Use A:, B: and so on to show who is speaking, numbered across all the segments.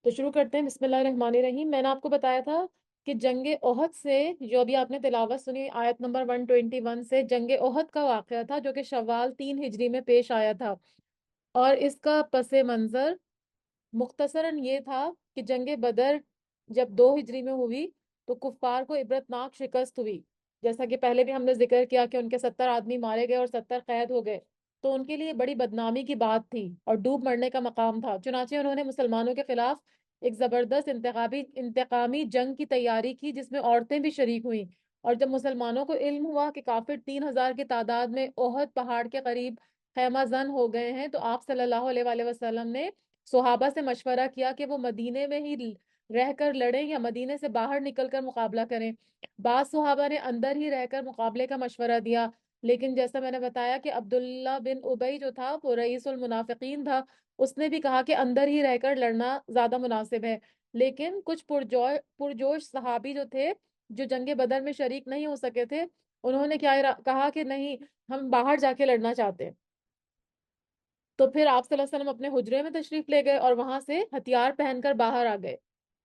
A: تو شروع کرتے ہیں، بسم اللہ الرحمن الرحیم۔ میں نے آپ کو بتایا تھا کہ جنگ احد سے، جو ابھی آپ نے تلاوت سنی آیت نمبر 121 سے، جنگ احد کا واقعہ تھا جو کہ شوال 3 ہجری میں پیش آیا تھا۔ اور اس کا پس منظر مختصراً یہ تھا کہ جنگ بدر جب 2 ہجری میں ہوئی تو کفار کو عبرتناک شکست ہوئی۔ جیسا کہ پہلے بھی ہم نے ذکر کیا کہ ان کے 70 آدمی مارے گئے اور 70 قید ہو گئے، تو ان کے لیے بڑی بدنامی کی بات تھی اور ڈوب مرنے کا مقام تھا۔ چنانچہ انہوں نے مسلمانوں کے خلاف ایک زبردست انتقامی جنگ کی تیاری کی، جس میں عورتیں بھی شریک ہوئیں۔ اور جب مسلمانوں کو علم ہوا کہ کافر 3 ہزار کی تعداد میں احد پہاڑ کے قریب خیمہ زن ہو گئے ہیں، تو آپ صلی اللہ علیہ وآلہ وسلم نے صحابہ سے مشورہ کیا کہ وہ مدینے میں ہی رہ کر لڑیں یا مدینے سے باہر نکل کر مقابلہ کریں۔ بعض صحابہ نے اندر ہی رہ کر مقابلے کا مشورہ دیا، لیکن جیسا میں نے بتایا کہ عبداللہ بن ابی جو تھا وہ رئیس المنافقین تھا، اس نے بھی کہا کہ اندر ہی رہ کر لڑنا زیادہ مناسب ہے۔ لیکن کچھ پرجوش صحابی جو تھے، جو جنگ بدر میں شریک نہیں ہو سکے تھے، انہوں نے کیا کہا کہ نہیں، ہم باہر جا کے لڑنا چاہتے ہیں۔ تو پھر آپ صلی اللہ علیہ وسلم اپنے حجرے میں تشریف لے گئے اور وہاں سے ہتھیار پہن کر باہر آ گئے۔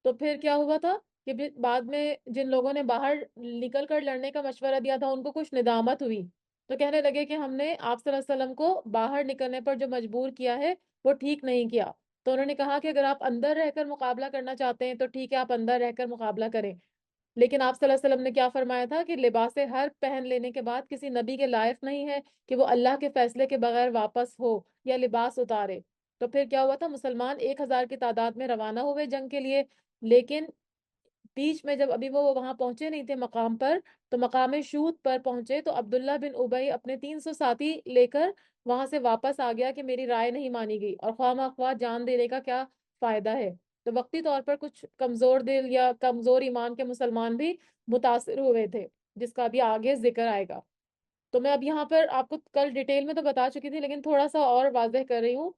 A: تو پھر کیا ہوا تھا کہ بعد میں جن لوگوں نے باہر نکل کر لڑنے کا مشورہ دیا تھا ان کو کچھ ندامت ہوئی، تو کہنے لگے کہ ہم نے آپ صلی اللہ علیہ وسلم کو باہر نکلنے پر جو مجبور کیا ہے وہ ٹھیک نہیں کیا۔ تو انہوں نے کہا کہ اگر آپ اندر رہ کر مقابلہ کرنا چاہتے ہیں تو ٹھیک ہے، آپ اندر رہ کر مقابلہ کریں۔ لیکن آپ صلی اللہ علیہ وسلم نے کیا فرمایا تھا کہ لباس حرب پہن لینے کے بعد کسی نبی کے لائق نہیں ہے کہ وہ اللہ کے فیصلے کے بغیر واپس ہو یا لباس اتارے۔ تو پھر کیا ہوا تھا، مسلمان 1 ہزار کی تعداد میں روانہ ہوئے جنگ کے لیے، لیکن بیچ میں جب ابھی وہ وہاں پہنچے نہیں تھے مقام پر، تو مقام شوت پر پہنچے تو عبداللہ بن ابی اپنے 300 ساتھی لے کر وہاں سے واپس آ گیا کہ میری رائے نہیں مانی گئی اور خواہ مخواہ جان دینے کا کیا فائدہ ہے۔ تو وقتی طور پر کچھ کمزور دل یا کمزور ایمان کے مسلمان بھی متاثر ہوئے تھے، جس کا بھی آگے ذکر آئے گا۔ تو میں اب یہاں پر آپ کو کل ڈیٹیل میں تو بتا چکی تھی، لیکن تھوڑا سا اور واضح کر رہی ہوں۔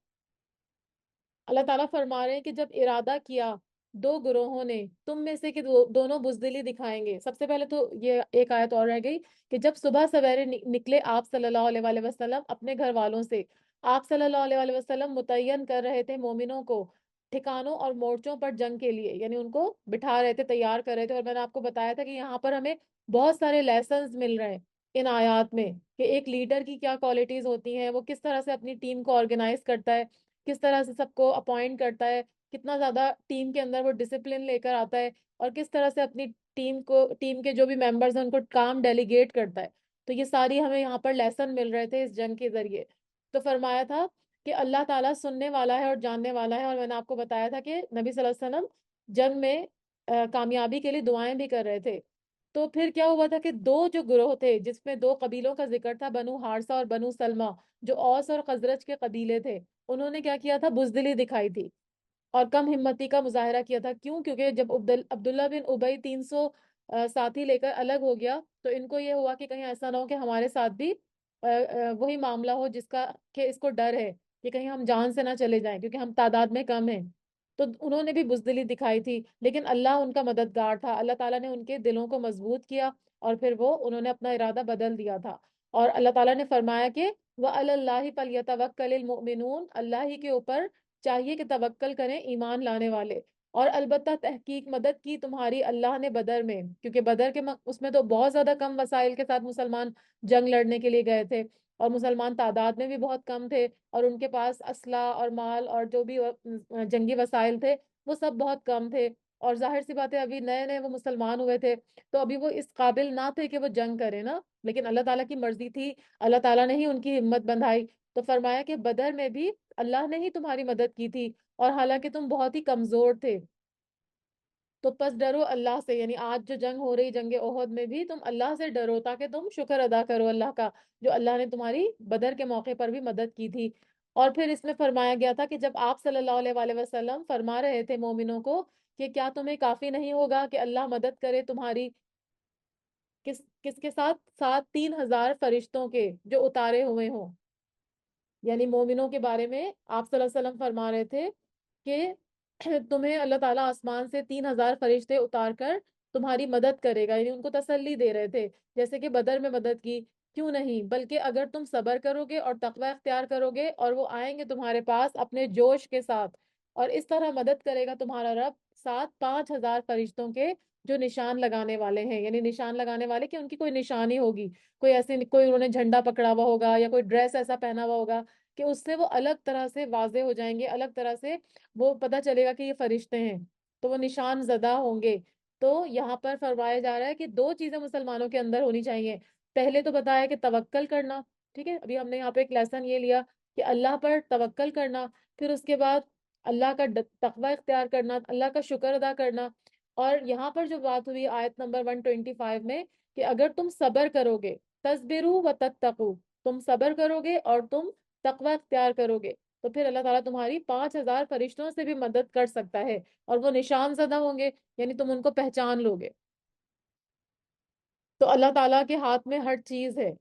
A: اللہ تعالیٰ فرما رہے ہیں کہ جب ارادہ کیا دو گروہوں نے تم میں سے کہ دونوں بزدلی دکھائیں گے۔ سب سے پہلے تو یہ ایک آیت اور رہ گئی کہ جب صبح سویرے نکلے آپ صلی اللہ علیہ وآلہ وسلم اپنے گھر والوں سے، آپ صلی اللہ علیہ وآلہ وسلم متعین کر رہے تھے مومنوں کو ٹھکانوں اور مورچوں پر جنگ کے لیے، یعنی ان کو بٹھا رہے تھے، تیار کر رہے تھے۔ اور میں نے آپ کو بتایا تھا کہ یہاں پر ہمیں بہت سارے لیسنز مل رہے ہیں ان آیات میں، کہ ایک لیڈر کی کیا کوالٹیز ہوتی ہیں، وہ کس طرح سے اپنی ٹیم کو آرگنائز کرتا ہے، کس طرح سے سب کو اپوائنٹ کرتا ہے، کتنا زیادہ ٹیم کے اندر وہ ڈسپلن لے کر آتا ہے، اور کس طرح سے اپنی ٹیم کے جو بھی ممبرز ہیں ان کو کام ڈیلیگیٹ کرتا ہے۔ تو یہ ساری ہمیں یہاں پر لیسن مل رہے تھے اس جنگ کے ذریعے۔ تو فرمایا تھا کہ اللہ تعالیٰ سننے والا ہے اور جاننے والا ہے، اور میں نے آپ کو بتایا تھا کہ نبی صلی اللہ علیہ وسلم جنگ میں کامیابی کے لیے دعائیں بھی کر رہے تھے۔ تو پھر کیا ہوا تھا کہ دو جو گروہ تھے، جس میں 2 قبیلوں کا ذکر تھا، بنو حارثہ اور بنو سلمہ، جو اوس اور خزرج کے قبیلے تھے، انہوں نے کیا کیا تھا، بزدلی دکھائی تھی اور کم ہمتی کا مظاہرہ کیا تھا۔ کیوں؟ کیونکہ جب عبداللہ بن ابی 300 ساتھی لے کر الگ ہو گیا، تو ان کو یہ ہوا کہ کہیں ایسا نہ ہو کہ ہمارے ساتھ بھی وہی معاملہ ہو جس کا کہ اس کو ڈر ہے کہ کہیں ہم جان سے نہ چلے جائیں کیونکہ ہم تعداد میں کم ہیں۔ تو انہوں نے بھی بزدلی دکھائی تھی، لیکن اللہ ان کا مددگار تھا، اللہ تعالیٰ نے ان کے دلوں کو مضبوط کیا اور پھر انہوں نے اپنا ارادہ بدل دیا تھا۔ اور اللہ تعالیٰ نے فرمایا کہ وَعَلَى اللَّهِ فَلْيَتَوَكَّلِ الْمُؤْمِنُونَ، اللہ ہی کے اوپر چاہیے کہ توکل کریں ایمان لانے والے۔ اور البتہ تحقیق مدد کی تمہاری اللہ نے بدر میں، کیونکہ بدر کے اس میں تو بہت زیادہ کم وسائل کے ساتھ مسلمان جنگ لڑنے کے لیے گئے تھے، اور مسلمان تعداد میں بھی بہت کم تھے، اور ان کے پاس اسلحہ اور مال اور جو بھی جنگی وسائل تھے وہ سب بہت کم تھے، اور ظاہر سی بات ہے ابھی نئے نئے وہ مسلمان ہوئے تھے، تو ابھی وہ اس قابل نہ تھے کہ وہ جنگ کریں نا، لیکن اللہ تعالیٰ کی مرضی تھی، اللہ تعالیٰ نے ہی ان کی ہمت بندھائی۔ تو فرمایا کہ بدر میں بھی اللہ نے ہی تمہاری مدد کی تھی، اور حالانکہ تم بہت ہی کمزور تھے، تو پس ڈرو اللہ سے، یعنی آج جو جنگ ہو رہی جنگ احد میں بھی تم اللہ سے ڈرو تاکہ تم شکر ادا کرو اللہ کا، جو اللہ نے تمہاری بدر کے موقع پر بھی مدد کی تھی۔ اور پھر اس میں فرمایا گیا تھا کہ جب آپ صلی اللہ علیہ وآلہ وسلم فرما رہے تھے مومنوں کو کہ کیا تمہیں کافی نہیں ہوگا کہ اللہ مدد کرے تمہاری، کس کس کے ساتھ ساتھ 3 ہزار فرشتوں کے جو اتارے ہوئے ہوں، یعنی مومنوں کے بارے میں آپ صلی اللہ علیہ وسلم فرما رہے تھے کہ تمہیں اللہ تعالیٰ آسمان سے 3 ہزار فرشتے اتار کر تمہاری مدد کرے گا، یعنی ان کو تسلی دے رہے تھے جیسے کہ بدر میں مدد کی۔ کیوں نہیں، بلکہ اگر تم صبر کرو گے اور تقوی اختیار کرو گے اور وہ آئیں گے تمہارے پاس اپنے جوش کے ساتھ، اور اس طرح مدد کرے گا تمہارا رب ساتھ 5,000 فرشتوں کے جو نشان لگانے والے ہیں، یعنی نشان لگانے والے کہ ان کی کوئی نشانی ہوگی، کوئی ایسے کوئی انہوں نے جھنڈا پکڑا ہوا ہوگا یا کوئی ڈریس ایسا پہنا ہوا ہوگا کہ اس سے وہ الگ طرح سے واضح ہو جائیں گے، الگ طرح سے وہ پتہ چلے گا کہ یہ فرشتے ہیں، تو وہ نشان زدہ ہوں گے۔ تو یہاں پر فرمایا جا رہا ہے کہ دو چیزیں مسلمانوں کے اندر ہونی چاہیے۔ پہلے تو بتایا کہ توکل کرنا، ٹھیک ہے، ابھی ہم نے یہاں پہ ایک لیسن یہ لیا کہ اللہ پر توکل کرنا، پھر اس کے بعد اللہ کا تقوی اختیار کرنا، اللہ کا شکر ادا کرنا۔ اور یہاں پر جو بات ہوئی آیت نمبر 125 میں کہ اگر تم صبر کرو گے، تصبروا و تتقوا، تم صبر کرو گے اور تم تقوی اختیار کرو گے، تو پھر اللہ تعالیٰ تمہاری 5,000 فرشتوں سے بھی مدد کر سکتا ہے، اور وہ نشان زدہ ہوں گے، یعنی تم ان کو پہچان لو گے۔ تو اللہ تعالیٰ کے ہاتھ میں ہر چیز ہے،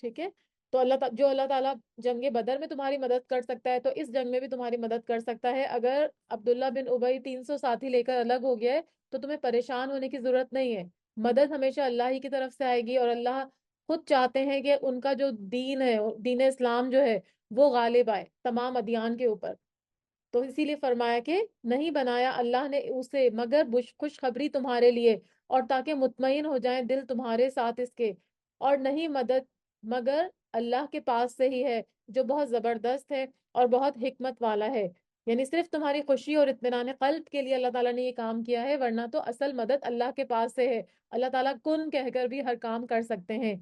A: ٹھیک ہے۔ تو جو اللہ تعالیٰ جنگ بدر میں تمہاری مدد کر سکتا ہے تو اس جنگ میں بھی تمہاری مدد کر سکتا ہے۔ اگر عبداللہ بن ابی 300 ساتھی لے کر الگ ہو گیا ہے تو تمہیں پریشان ہونے کی ضرورت نہیں ہے، مدد ہمیشہ اللہ ہی کی طرف سے آئے گی، اور اللہ خود چاہتے ہیں کہ ان کا جو دین ہے، دین اسلام جو ہے، وہ غالب آئے تمام ادیان کے اوپر۔ تو اسی لیے فرمایا کہ نہیں بنایا اللہ نے اسے مگر خوشخبری تمہارے لیے، اور تاکہ مطمئن ہو جائیں دل تمہارے ساتھ اس کے، اور نہیں مدد مگر اللہ کے پاس سے ہی ہے جو بہت زبردست ہے اور بہت حکمت والا ہے۔ یعنی صرف تمہاری خوشی اور اطمینان قلب کے لیے اللہ تعالیٰ نے یہ کام کیا ہے، ورنہ تو اصل مدد اللہ کے پاس سے ہے۔ اللہ تعالیٰ کن کہہ کر بھی ہر کام کر سکتے ہیں۔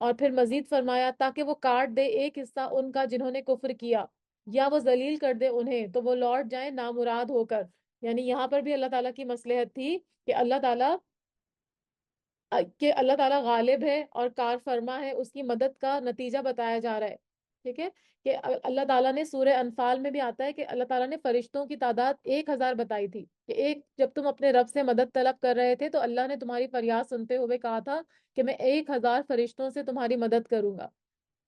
A: اور پھر مزید فرمایا تاکہ وہ کاٹ دے ایک حصہ ان کا جنہوں نے کفر کیا، یا وہ ذلیل کر دے انہیں تو وہ لوٹ جائیں نامراد ہو کر۔ یعنی یہاں پر بھی اللہ تعالیٰ کی مصلحت تھی کہ اللہ تعالیٰ غالب ہے اور کار فرما ہے، اس کی مدد کا نتیجہ بتایا جا رہا ہے، ٹھیک ہے۔ کہ اللہ تعالیٰ نے سورہ انفال میں بھی آتا ہے کہ اللہ تعالیٰ نے فرشتوں کی تعداد 1,000 بتائی تھی، کہ جب تم اپنے رب سے مدد طلب کر رہے تھے تو اللہ نے تمہاری فریاد سنتے ہوئے کہا تھا کہ میں 1,000 فرشتوں سے تمہاری مدد کروں گا۔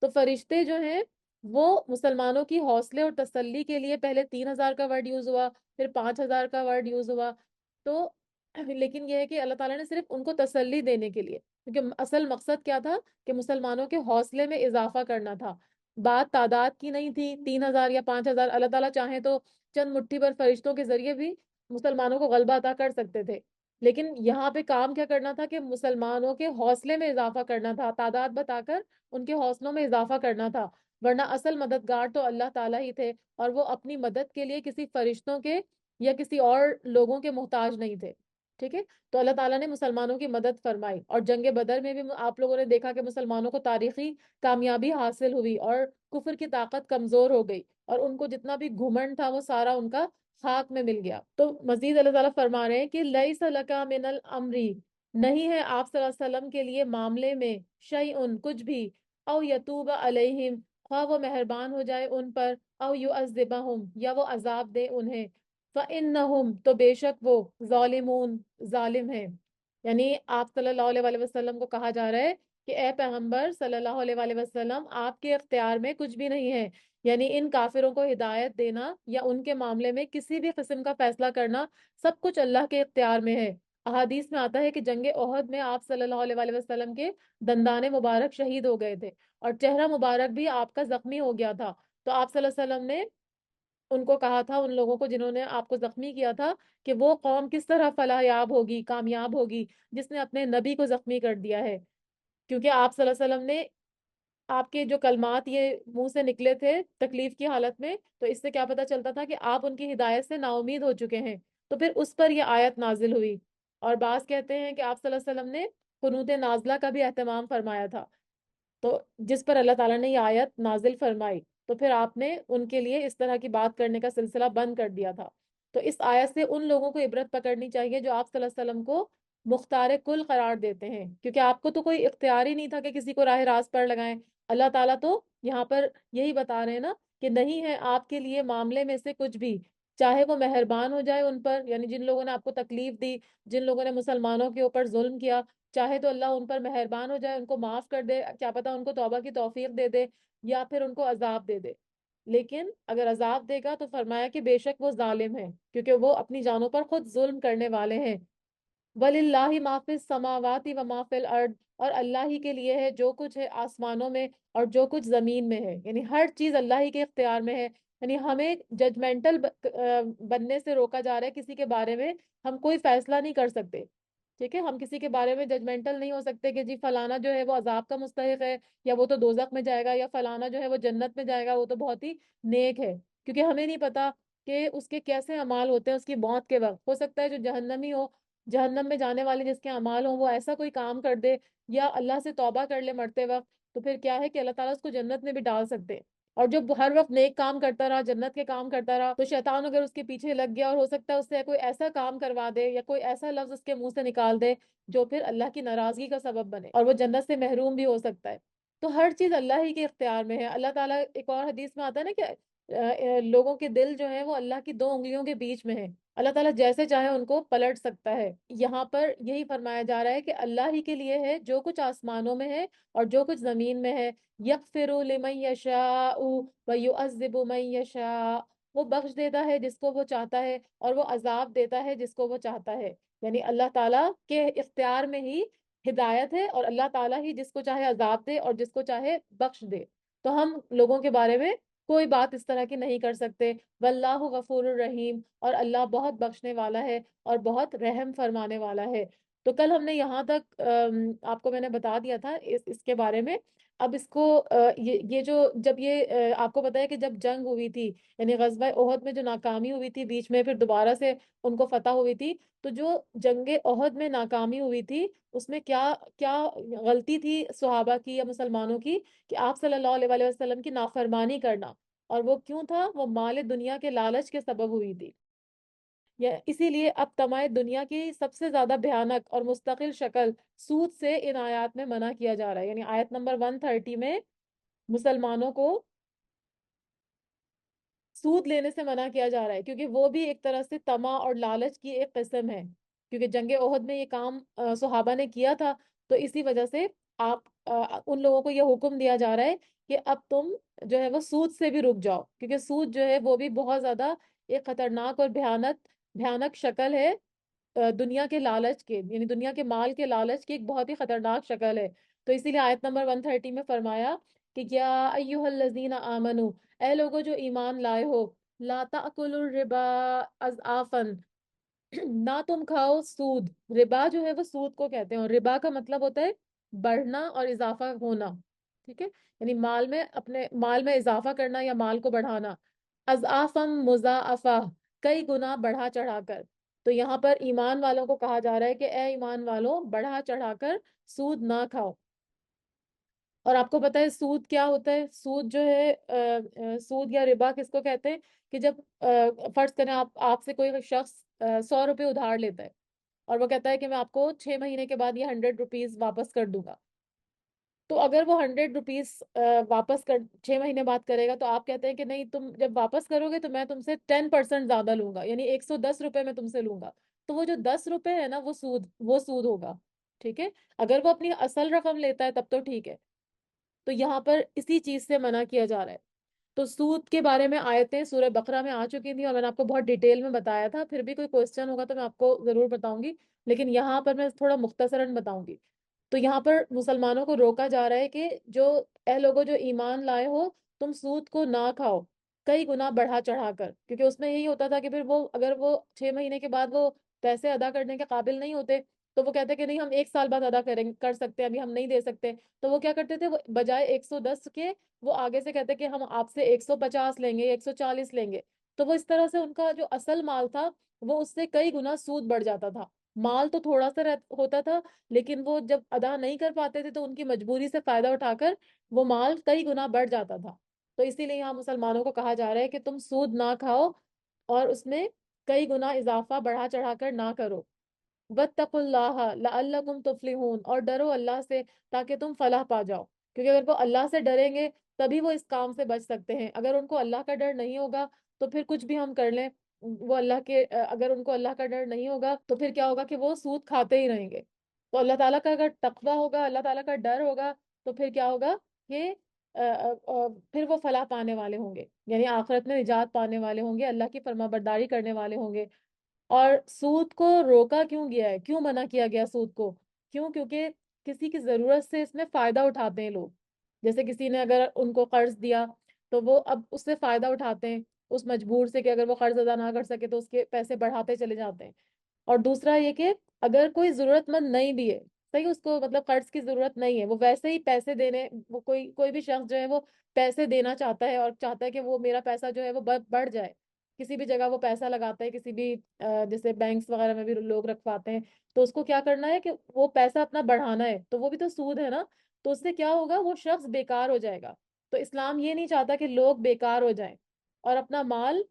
A: تو فرشتے جو ہیں وہ مسلمانوں کی حوصلے اور تسلی کے لیے پہلے 3,000 کا ورڈ یوز ہوا، پھر 5,000 کا ورڈ یوز ہوا، تو لیکن یہ ہے کہ اللہ تعالیٰ نے صرف ان کو تسلی دینے کے لیے، کیونکہ اصل مقصد کیا تھا کہ مسلمانوں کے حوصلے میں اضافہ کرنا تھا۔ بات تعداد کی نہیں تھی 3,000 یا 5,000، اللہ تعالیٰ چاہیں تو چند مٹھی بھر فرشتوں کے ذریعے بھی مسلمانوں کو غلبہ عطا کر سکتے تھے، لیکن یہاں پہ کام کیا کرنا تھا کہ مسلمانوں کے حوصلے میں اضافہ کرنا تھا، تعداد بتا کر ان کے حوصلوں میں اضافہ کرنا تھا، ورنہ اصل مددگار تو اللہ تعالیٰ ہی تھے، اور وہ اپنی مدد کے لیے کسی فرشتوں کے یا کسی اور لوگوں کے محتاج نہیں تھے، ٹھیک ہے۔ تو اللہ تعالیٰ نے مسلمانوں کی مدد فرمائی، اور جنگ بدر میں بھی آپ لوگوں نے دیکھا کہ مسلمانوں کو تاریخی کامیابی حاصل ہوئی، اور کفر کی طاقت کمزور ہو گئی، اور ان کو جتنا بھی گھمنڈ تھا وہ سارا ان کا خاک میں مل گیا۔ تو مزید اللہ تعالیٰ فرما رہے ہیں کہ لیس لک من الامری، نہیں ہے آپ صلی اللہ علیہ وسلم کے لیے معاملے میں شیئن کچھ بھی، او یتوب علیہم، خواہ وہ مہربان ہو جائے ان پر، او یعذبہم، یا وہ عذاب دے انہیں، فَإِنَّهُمْ، تو بے شک وہ، ظالمون، ظالم ہیں۔ یعنی آپ صلی اللہ علیہ وآلہ وسلم کو کہا جا رہا ہے کہ اے پیغمبر صلی اللہ علیہ وآلہ وسلم، آپ کے اختیار میں کچھ بھی نہیں ہے، یعنی ان کافروں کو ہدایت دینا یا ان کے معاملے میں کسی بھی قسم کا فیصلہ کرنا سب کچھ اللہ کے اختیار میں ہے۔ احادیث میں آتا ہے کہ جنگ احد میں آپ صلی اللہ علیہ وآلہ وسلم کے دندان مبارک شہید ہو گئے تھے، اور چہرہ مبارک بھی آپ کا زخمی ہو گیا تھا، تو آپ صلی اللہ علیہ وسلم نے ان کو کہا تھا، ان لوگوں کو جنہوں نے آپ کو زخمی کیا تھا، کہ وہ قوم کس طرح فلاح یاب ہوگی، کامیاب ہوگی، جس نے اپنے نبی کو زخمی کر دیا ہے، کیونکہ آپ صلی اللہ علیہ وسلم نے آپ کے جو کلمات یہ منہ سے نکلے تھے تکلیف کی حالت میں، تو اس سے کیا پتہ چلتا تھا کہ آپ ان کی ہدایت سے نا امید ہو چکے ہیں، تو پھر اس پر یہ آیت نازل ہوئی۔ اور بعض کہتے ہیں کہ آپ صلی اللہ علیہ وسلم نے قنوت نازلہ کا بھی اہتمام فرمایا تھا، تو جس پر اللہ تعالیٰ نے یہ آیت نازل فرمائی، تو پھر آپ نے ان کے لیے اس طرح کی بات کرنے کا سلسلہ بند کر دیا تھا۔ تو اس آیت سے ان لوگوں کو عبرت پکڑنی چاہیے جو آپ صلی اللہ علیہ وسلم کو مختار کل قرار دیتے ہیں، کیونکہ آپ کو تو کوئی اختیار ہی نہیں تھا کہ کسی کو راہ راست پر لگائیں۔ اللہ تعالیٰ تو یہاں پر یہی بتا رہے ہیں نا کہ نہیں ہے آپ کے لیے معاملے میں سے کچھ بھی، چاہے وہ مہربان ہو جائے ان پر، یعنی جن لوگوں نے آپ کو تکلیف دی، جن لوگوں نے مسلمانوں کے اوپر ظلم کیا، چاہے تو اللہ ان پر مہربان ہو جائے، ان کو معاف کر دے، کیا پتہ ان کو توبہ کی توفیق دے دے، یا پھر ان کو عذاب دے دے۔ لیکن اگر عذاب دے گا تو فرمایا کہ بے شک وہ ظالم ہیں، کیونکہ وہ اپنی جانوں پر خود ظلم کرنے والے ہیں۔ وَلِلَّهِ مَا فِي السَّمَاوَاتِ وَمَا فِي الْأَرْضِ، اور اللہ ہی کے لیے ہے جو کچھ ہے آسمانوں میں اور جو کچھ زمین میں ہے، یعنی ہر چیز اللہ ہی کے اختیار میں ہے، یعنی ہمیں ججمنٹل بننے سے روکا جا رہا ہے کسی کے بارے میں. ہم کوئی فیصلہ نہیں کر سکتے. ٹھیک ہے، ہم کسی کے بارے میں ججمنٹل نہیں ہو سکتے کہ جی فلانا جو ہے وہ عذاب کا مستحق ہے، یا وہ تو دوزخ میں جائے گا، یا فلانا جو ہے وہ جنت میں جائے گا، وہ تو بہت ہی نیک ہے. کیونکہ ہمیں نہیں پتا کہ اس کے کیسے اعمال ہوتے ہیں اس کی موت کے وقت. ہو سکتا ہے جو جہنمی ہو، جہنم میں جانے والے جس کے اعمال ہوں، وہ ایسا کوئی کام کر دے یا اللہ سے توبہ کر لے مرتے وقت، تو پھر کیا ہے کہ اللہ تعالیٰ اس کو جنت میں بھی ڈال سکتے ہیں. اور جو ہر وقت نیک کام کرتا رہا، جنت کے کام کرتا رہا، تو شیطان اگر اس کے پیچھے لگ گیا اور ہو سکتا ہے اس سے کوئی ایسا کام کروا دے یا کوئی ایسا لفظ اس کے منہ سے نکال دے جو پھر اللہ کی ناراضگی کا سبب بنے، اور وہ جنت سے محروم بھی ہو سکتا ہے. تو ہر چیز اللہ ہی کے اختیار میں ہے. اللہ تعالیٰ، ایک اور حدیث میں آتا ہے نا کہ لوگوں کے دل جو ہے وہ اللہ کی دو انگلیوں کے بیچ میں ہے. اللہ تعالیٰ جیسے چاہے ان کو پلٹ سکتا ہے. یہاں پر یہی فرمایا جا رہا ہے کہ اللہ ہی کے لیے ہے جو کچھ آسمانوں میں ہے اور جو کچھ زمین میں ہے. یغفر لمن یشاء ویعذب من یشاء. وہ بخش دیتا ہے جس کو وہ چاہتا ہے اور وہ عذاب دیتا ہے جس کو وہ چاہتا ہے. یعنی اللہ تعالیٰ کے اختیار میں ہی ہدایت ہے، اور اللہ تعالیٰ ہی جس کو چاہے عذاب دے اور جس کو چاہے بخش دے. تو ہم لوگوں کے بارے میں کوئی بات اس طرح کی نہیں کر سکتے. واللہ غفور الرحیم، اور اللہ بہت بخشنے والا ہے اور بہت رحم فرمانے والا ہے. تو کل ہم نے یہاں تک آپ کو میں نے بتا دیا تھا اس کے بارے میں. اب اس کو یہ جو جب یہ آپ کو پتا ہے کہ جب جنگ ہوئی تھی، یعنی غزوہ احد میں جو ناکامی ہوئی تھی بیچ میں، پھر دوبارہ سے ان کو فتح ہوئی تھی. تو جو جنگ احد میں ناکامی ہوئی تھی اس میں کیا کیا غلطی تھی صحابہ کی یا مسلمانوں کی؟ کہ آپ صلی اللہ علیہ وآلہ وسلم کی نافرمانی کرنا. اور وہ کیوں تھا؟ وہ مال دنیا کے لالچ کے سبب ہوئی تھی. اسی لیے اب تمام دنیا کی سب سے زیادہ بھیانک اور مستقل شکل سود سے ان آیات میں منع کیا جا رہا ہے. یعنی آیت نمبر 130 میں مسلمانوں کو سود لینے سے منع کیا جا رہا ہے، کیونکہ وہ بھی ایک طرح سے طمع اور لالچ کی ایک قسم ہے. کیونکہ جنگ احد میں یہ کام صحابہ نے کیا تھا، تو اسی وجہ سے آپ ان لوگوں کو یہ حکم دیا جا رہا ہے کہ اب تم جو ہے وہ سود سے بھی رک جاؤ. کیونکہ سود جو ہے وہ بھی بہت زیادہ ایک خطرناک اور بھیانک شکل ہے دنیا کے لالچ کے، یعنی دنیا کے مال کے لالچ کی ایک بہت ہی خطرناک شکل ہے. تو اسی لیے آیت نمبر 130 میں فرمایا کہ یا ایھا الذین آمنو، اے لوگو جو ایمان لائے ہو، لا تأکلوا الربا اضعافا، نہ تم کھاؤ سود. ربا جو ہے وہ سود کو کہتے ہیں، اور ربا کا مطلب ہوتا ہے بڑھنا اور اضافہ ہونا. ٹھیک ہے، یعنی اپنے مال میں اضافہ کرنا یا مال کو بڑھانا. اضعافا مضاعفہ، کئی گنا بڑھا چڑھا کر. تو یہاں پر ایمان والوں کو کہا جا رہا ہے کہ اے ایمان والوں، بڑھا چڑھا کر سود نہ کھاؤ. اور آپ کو پتا ہے سود کیا ہوتا ہے؟ سود جو ہے سود یا ربا کس کو کہتے ہیں؟ کہ جب فرض کریں آپ سے کوئی شخص 100 روپے ادھار لیتا ہے اور وہ کہتا ہے کہ میں آپ کو 6 مہینے کے بعد یہ 100 روپیز واپس کر دوں گا. تو اگر وہ 100 روپیز واپس 6 مہینے بعد کرے گا، تو آپ کہتے ہیں کہ نہیں، تم جب واپس کرو گے تو میں تم سے 10% زیادہ لوں گا، یعنی 110 روپے میں تم سے لوں گا. تو وہ جو 10 روپے ہے نا، وہ سود ہوگا. ٹھیک ہے، اگر وہ اپنی اصل رقم لیتا ہے تب تو ٹھیک ہے. تو یہاں پر اسی چیز سے منع کیا جا رہا ہے. تو سود کے بارے میں آیتیں سورہ بقرہ میں آ چکی تھیں اور میں نے آپ کو بہت ڈیٹیل میں بتایا تھا. پھر بھی کوئی کوسچن ہوگا تو میں آپ کو ضرور بتاؤں گی، لیکن یہاں پر میں تھوڑا مختصراً بتاؤں گی. تو یہاں پر مسلمانوں کو روکا جا رہا ہے کہ جو اے لوگوں جو ایمان لائے ہو، تم سود کو نہ کھاؤ کئی گنا بڑھا چڑھا کر. کیونکہ اس میں یہی ہوتا تھا کہ پھر اگر وہ 6 مہینے کے بعد وہ پیسے ادا کرنے کے قابل نہیں ہوتے، تو وہ کہتے کہ نہیں، ہم 1 سال بعد ادا کر سکتے ہیں، ابھی ہم نہیں دے سکتے. تو وہ کیا کرتے تھے؟ وہ بجائے 110 کے وہ آگے سے کہتے کہ ہم آپ سے 150 لیں گے، 140 لیں گے. تو وہ اس طرح سے ان کا جو اصل مال تھا وہ اس سے کئی گنا سود بڑھ جاتا تھا. مال تو تھوڑا سا ہوتا تھا، لیکن وہ جب ادا نہیں کر پاتے تھے تو ان کی مجبوری سے فائدہ اٹھا کر وہ مال کئی گنا بڑھ جاتا تھا. تو اسی لیے یہاں مسلمانوں کو کہا جا رہا ہے کہ تم سود نہ کھاؤ اور اس میں کئی گنا اضافہ بڑھا چڑھا کر نہ کرو. واتقوا اللہ لعلکم تفلحون، اور ڈرو اللہ سے تاکہ تم فلاح پا جاؤ. کیونکہ اگر وہ اللہ سے ڈریں گے تبھی وہ اس کام سے بچ سکتے ہیں. اگر ان کو اللہ کا ڈر نہیں ہوگا تو پھر کچھ بھی ہم کر لیں، وہ اگر ان کو اللہ کا ڈر نہیں ہوگا تو پھر کیا ہوگا کہ وہ سود کھاتے ہی رہیں گے. تو اللہ تعالیٰ کا اگر تقویٰ ہوگا، اللہ تعالیٰ کا ڈر ہوگا، تو پھر کیا ہوگا کہ پھر وہ فلاح پانے والے ہوں گے، یعنی آخرت میں نجات پانے والے ہوں گے، اللہ کی فرما برداری کرنے والے ہوں گے. اور سود کو روکا کیوں گیا ہے؟ کیوں منع کیا گیا سود کو؟ کیونکہ کسی کی ضرورت سے اس میں فائدہ اٹھاتے ہیں لوگ. جیسے کسی نے اگر ان کو قرض دیا تو وہ اب اس سے فائدہ اٹھاتے ہیں. اس مجبور سے کہ اگر وہ قرض ادا نہ کر سکے تو اس کے پیسے بڑھاتے چلے جاتے ہیں. اور دوسرا یہ کہ اگر کوئی ضرورت مند نہیں بھی ہے، صحیح، اس کو مطلب قرض کی ضرورت نہیں ہے، وہ ویسے ہی پیسے دینے، وہ کوئی بھی شخص جو ہے وہ پیسے دینا چاہتا ہے اور چاہتا ہے کہ وہ میرا پیسہ جو ہے وہ بڑھ جائے، کسی بھی جگہ وہ پیسہ لگاتا ہے، کسی بھی جیسے بینکس وغیرہ میں بھی لوگ رکھواتے ہیں، تو اس کو کیا کرنا ہے کہ وہ پیسہ اپنا بڑھانا ہے، تو وہ بھی تو سود ہے نا. تو اس سے کیا ہوگا، وہ شخص بیکار ہو جائے گا. تو اسلام یہ نہیں چاہتا کہ لوگ بیکار ہو جائیں اور اپنا مال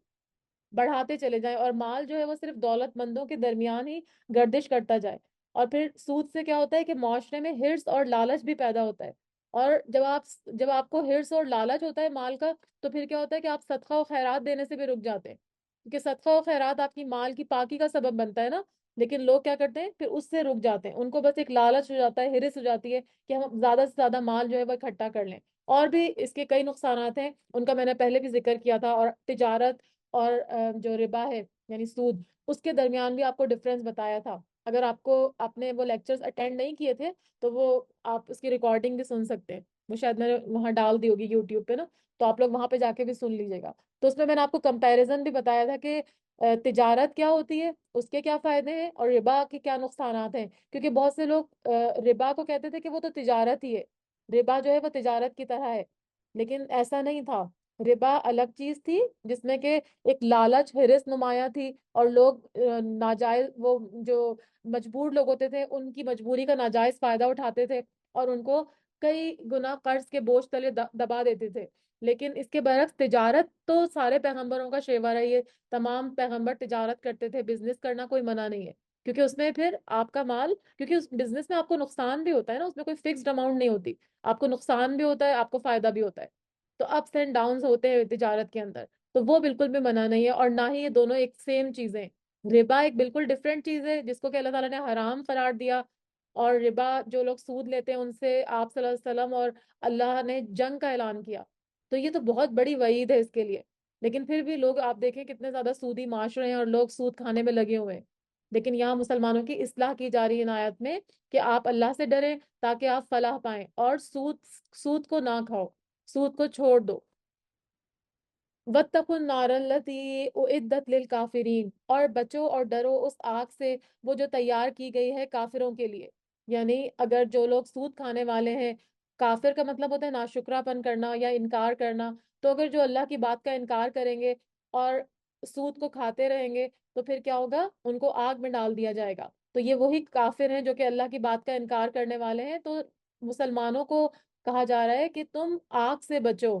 A: بڑھاتے چلے جائیں، اور مال جو ہے وہ صرف دولت مندوں کے درمیان ہی گردش کرتا جائے. اور پھر سود سے کیا ہوتا ہے کہ معاشرے میں ہرس اور لالچ بھی پیدا ہوتا ہے. اور جب آپ کو ہرس اور لالچ ہوتا ہے مال کا، تو پھر کیا ہوتا ہے کہ آپ صدقہ و خیرات دینے سے بھی رک جاتے ہیں، کیونکہ صدقہ و خیرات آپ کی مال کی پاکی کا سبب بنتا ہے نا. لیکن لوگ کیا کرتے ہیں، پھر اس سے رک جاتے ہیں، ان کو بس ایک لالچ ہو جاتا ہے، ہرس ہو جاتی ہے کہ ہم زیادہ سے زیادہ مال جو ہے وہ اکٹھا کر لیں. اور بھی اس کے کئی نقصانات ہیں، ان کا میں نے پہلے بھی ذکر کیا تھا. اور تجارت اور جو ربا ہے یعنی سود، اس کے درمیان بھی آپ کو ڈفرینس بتایا تھا. اگر آپ نے وہ لیکچرز اٹینڈ نہیں کیے تھے تو وہ آپ اس کی ریکارڈنگ بھی سن سکتے ہیں، وہ شاید میں نے وہاں ڈال دی ہوگی یوٹیوب پہ نا، تو آپ لوگ وہاں پہ جا کے بھی سن لیجیے گا. تو اس میں نے آپ کو کمپیریزن بھی بتایا تھا کہ تجارت کیا ہوتی ہے، اس کے کیا فائدے ہیں، اور ربا کے کیا نقصانات ہیں. کیونکہ بہت سے لوگ ربا کو کہتے تھے کہ وہ تو تجارت ہی ہے، ربا جو ہے وہ تجارت کی طرح ہے، لیکن ایسا نہیں تھا. ربا الگ چیز تھی جس میں کہ ایک لالچ ہرس نمایاں تھی، اور لوگ ناجائز، وہ جو مجبور لوگ ہوتے تھے ان کی مجبوری کا ناجائز فائدہ اٹھاتے تھے اور ان کو کئی گنا قرض کے بوجھ تلے دبا دیتے تھے. لیکن اس کے برعکس تجارت تو سارے پیغمبروں کا شیوا ہے، یہ تمام پیغمبر تجارت کرتے تھے، بزنس کرنا کوئی منع نہیں ہے. کیونکہ اس میں پھر آپ کا مال، کیونکہ اس بزنس میں آپ کو نقصان بھی ہوتا ہے نا، اس میں کوئی فکسڈ اماؤنٹ نہیں ہوتی، آپ کو نقصان بھی ہوتا ہے، آپ کو فائدہ بھی ہوتا ہے. تو اپس اینڈ ڈاؤنز ہوتے ہیں تجارت کے اندر، تو وہ بالکل بھی منع نہیں ہے. اور نہ ہی یہ دونوں ایک سیم چیزیں. ربا ایک بالکل ڈفرینٹ چیز ہے جس کو کہ اللہ تعالیٰ نے حرام قرار دیا، اور ربا جو لوگ سود لیتے ہیں ان سے آپ صلی اللہ علیہ وسلم اور اللہ نے جنگ کا اعلان کیا. تو یہ تو بہت بڑی وعید ہے اس کے لیے. لیکن پھر بھی لوگ آپ دیکھیں کتنے زیادہ سودی معاشرے ہیں اور لوگ سود کھانے میں لگے ہوئے ہیں. لیکن یہاں مسلمانوں کی اصلاح کی جا رہی ہے ان آیت میں کہ آپ اللہ سے ڈریں تاکہ آپ فلاح پائیں، اور سود کو نہ کھاؤ، سود کو چھوڑ دو. وَاتَّقُوا النَّارَ الَّتِي أُعِدَّتْ لِلْكَافِرِينَ، اور بچو اور ڈرو اس آگ سے وہ جو تیار کی گئی ہے کافروں کے لیے. یعنی اگر جو لوگ سود کھانے والے ہیں، کافر کا مطلب ہوتا ہے ناشکرا پن کرنا یا انکار کرنا، تو اگر جو اللہ کی بات کا انکار کریں گے اور سود کو کھاتے رہیں گے تو پھر کیا ہوگا، ان کو آگ میں ڈال دیا جائے گا. تو یہ وہی کافر ہیں جو کہ اللہ کی بات کا انکار کرنے والے ہیں. تو مسلمانوں کو کہا جا رہا ہے کہ تم آگ سے بچو.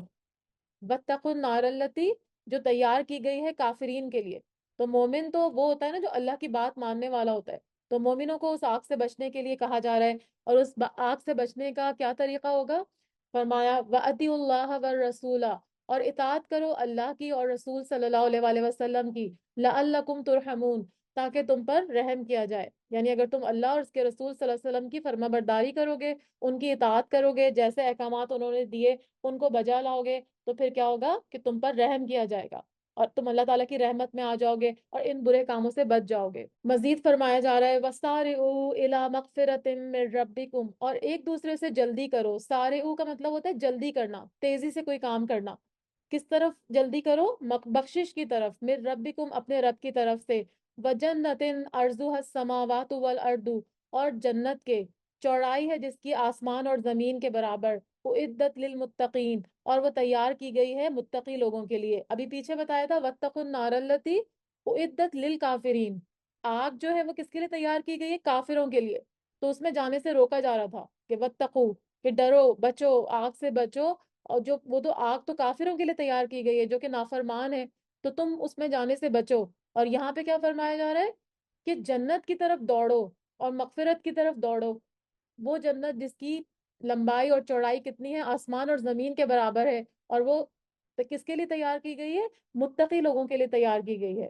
A: وَاتَّقُوا النَّارَ الَّتِي، جو تیار کی گئی ہے کافرین کے لیے. تو مومن تو وہ ہوتا ہے نا جو اللہ کی بات ماننے والا ہوتا ہے. تو مومنوں کو اس آگ سے بچنے کے لیے کہا جا رہا ہے. اور اس آگ سے بچنے کا کیا طریقہ ہوگا؟ فرمایا وَأَطِيعُوا اللَّهَ وَالرَّسُولَ، اور اطاعت کرو اللہ کی اور رسول صلی اللہ علیہ وآلہ وسلم کی. لَعَلَّكُمْ تُرْحَمُونَ، تاکہ تم پر رحم کیا جائے. یعنی اگر تم اللہ اور اس کے رسول صلی اللہ علیہ وسلم کی فرما برداری کرو گے، ان کی اطاعت کرو گے، جیسے احکامات انہوں نے دیے ان کو بجا لاؤ گے، تو پھر کیا ہوگا کہ تم پر رحم کیا جائے گا اور تم اللہ تعالیٰ کی رحمت میں آ جاؤ گے اور ان برے کاموں سے بچ جاؤ گے. مزید فرمایا جا رہا ہے وَسَارِعُوا إِلَىٰ مَغْفِرَةٍ مِّن رَّبِّكُمْ، اور ایک دوسرے سے جلدی کرو. سارعوا کا مطلب ہوتا ہے جلدی کرنا، تیزی سے کوئی کام کرنا. کس طرف جلدی کرو؟ بخشش کی طرف. مِن رَّبِّكُمْ، اپنے رب کی طرف سے. وَجَنَّةٍ عَرْضُهَا السَّمَاوَاتُ وَالْأَرْضُ، اور جنت کے چوڑائی ہے جس کی آسمان اور زمین کے برابر. اُعِدَّتْ لِلْمُتَّقِينَ، اور وہ تیار کی گئی ہے متقی لوگوں کے لیے. ابھی پیچھے بتایا تھا وَاتَّقُوا النَّارَ الَّتِي اُعِدَّتْ لِلْكَافِرِينَ، آگ جو ہے وہ کس کے لیے تیار کی گئی ہے؟ کافروں کے لیے. تو اس میں جانے سے روکا جا رہا تھا کہ وَاتَّقُوا، کہ ڈرو، بچو، آگ سے بچو. اور جو وہ تو آگ تو کافروں کے لیے تیار کی گئی ہے جو کہ نافرمان ہے، تو تم اس میں جانے سے بچو. اور یہاں پہ کیا فرمایا جا رہا ہے کہ جنت کی طرف دوڑو اور مغفرت کی طرف دوڑو. وہ جنت جس کی لمبائی اور چوڑائی کتنی ہے؟ آسمان اور زمین کے برابر ہے. اور وہ کس کے لیے تیار کی گئی ہے؟ متقی لوگوں کے لیے تیار کی گئی ہے.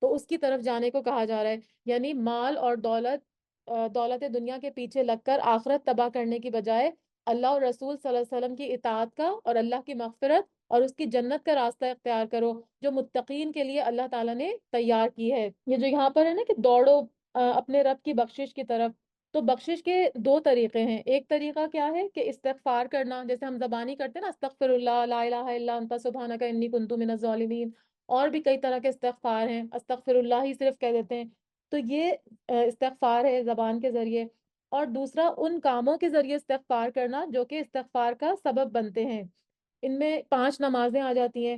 A: تو اس کی طرف جانے کو کہا جا رہا ہے. یعنی مال اور دولت دنیا کے پیچھے لگ کر آخرت تباہ کرنے کی بجائے اللہ اور رسول صلی اللہ علیہ وسلم کی اطاعت کا اور اللہ کی مغفرت اور اس کی جنت کا راستہ اختیار کرو جو متقین کے لیے اللہ تعالیٰ نے تیار کی ہے. یہ جو یہاں پر ہے نا کہ دوڑو اپنے رب کی بخشش کی طرف، تو بخشش کے دو طریقے ہیں. ایک طریقہ کیا ہے کہ استغفار کرنا، جیسے ہم زبانی کرتے ہیں نا استغفر اللہ لا الہ الا انت سبحانک انی کنت من الظالمین. اور بھی کئی طرح کے استغفار ہیں، استغفر اللہ ہی صرف کہہ دیتے ہیں، تو یہ استغفار ہے زبان کے ذریعے۔ اور دوسرا ان کاموں کے ذریعے استغفار کرنا جو کہ استغفار کا سبب بنتے ہیں، ان میں 5 نمازیں آ جاتی ہیں،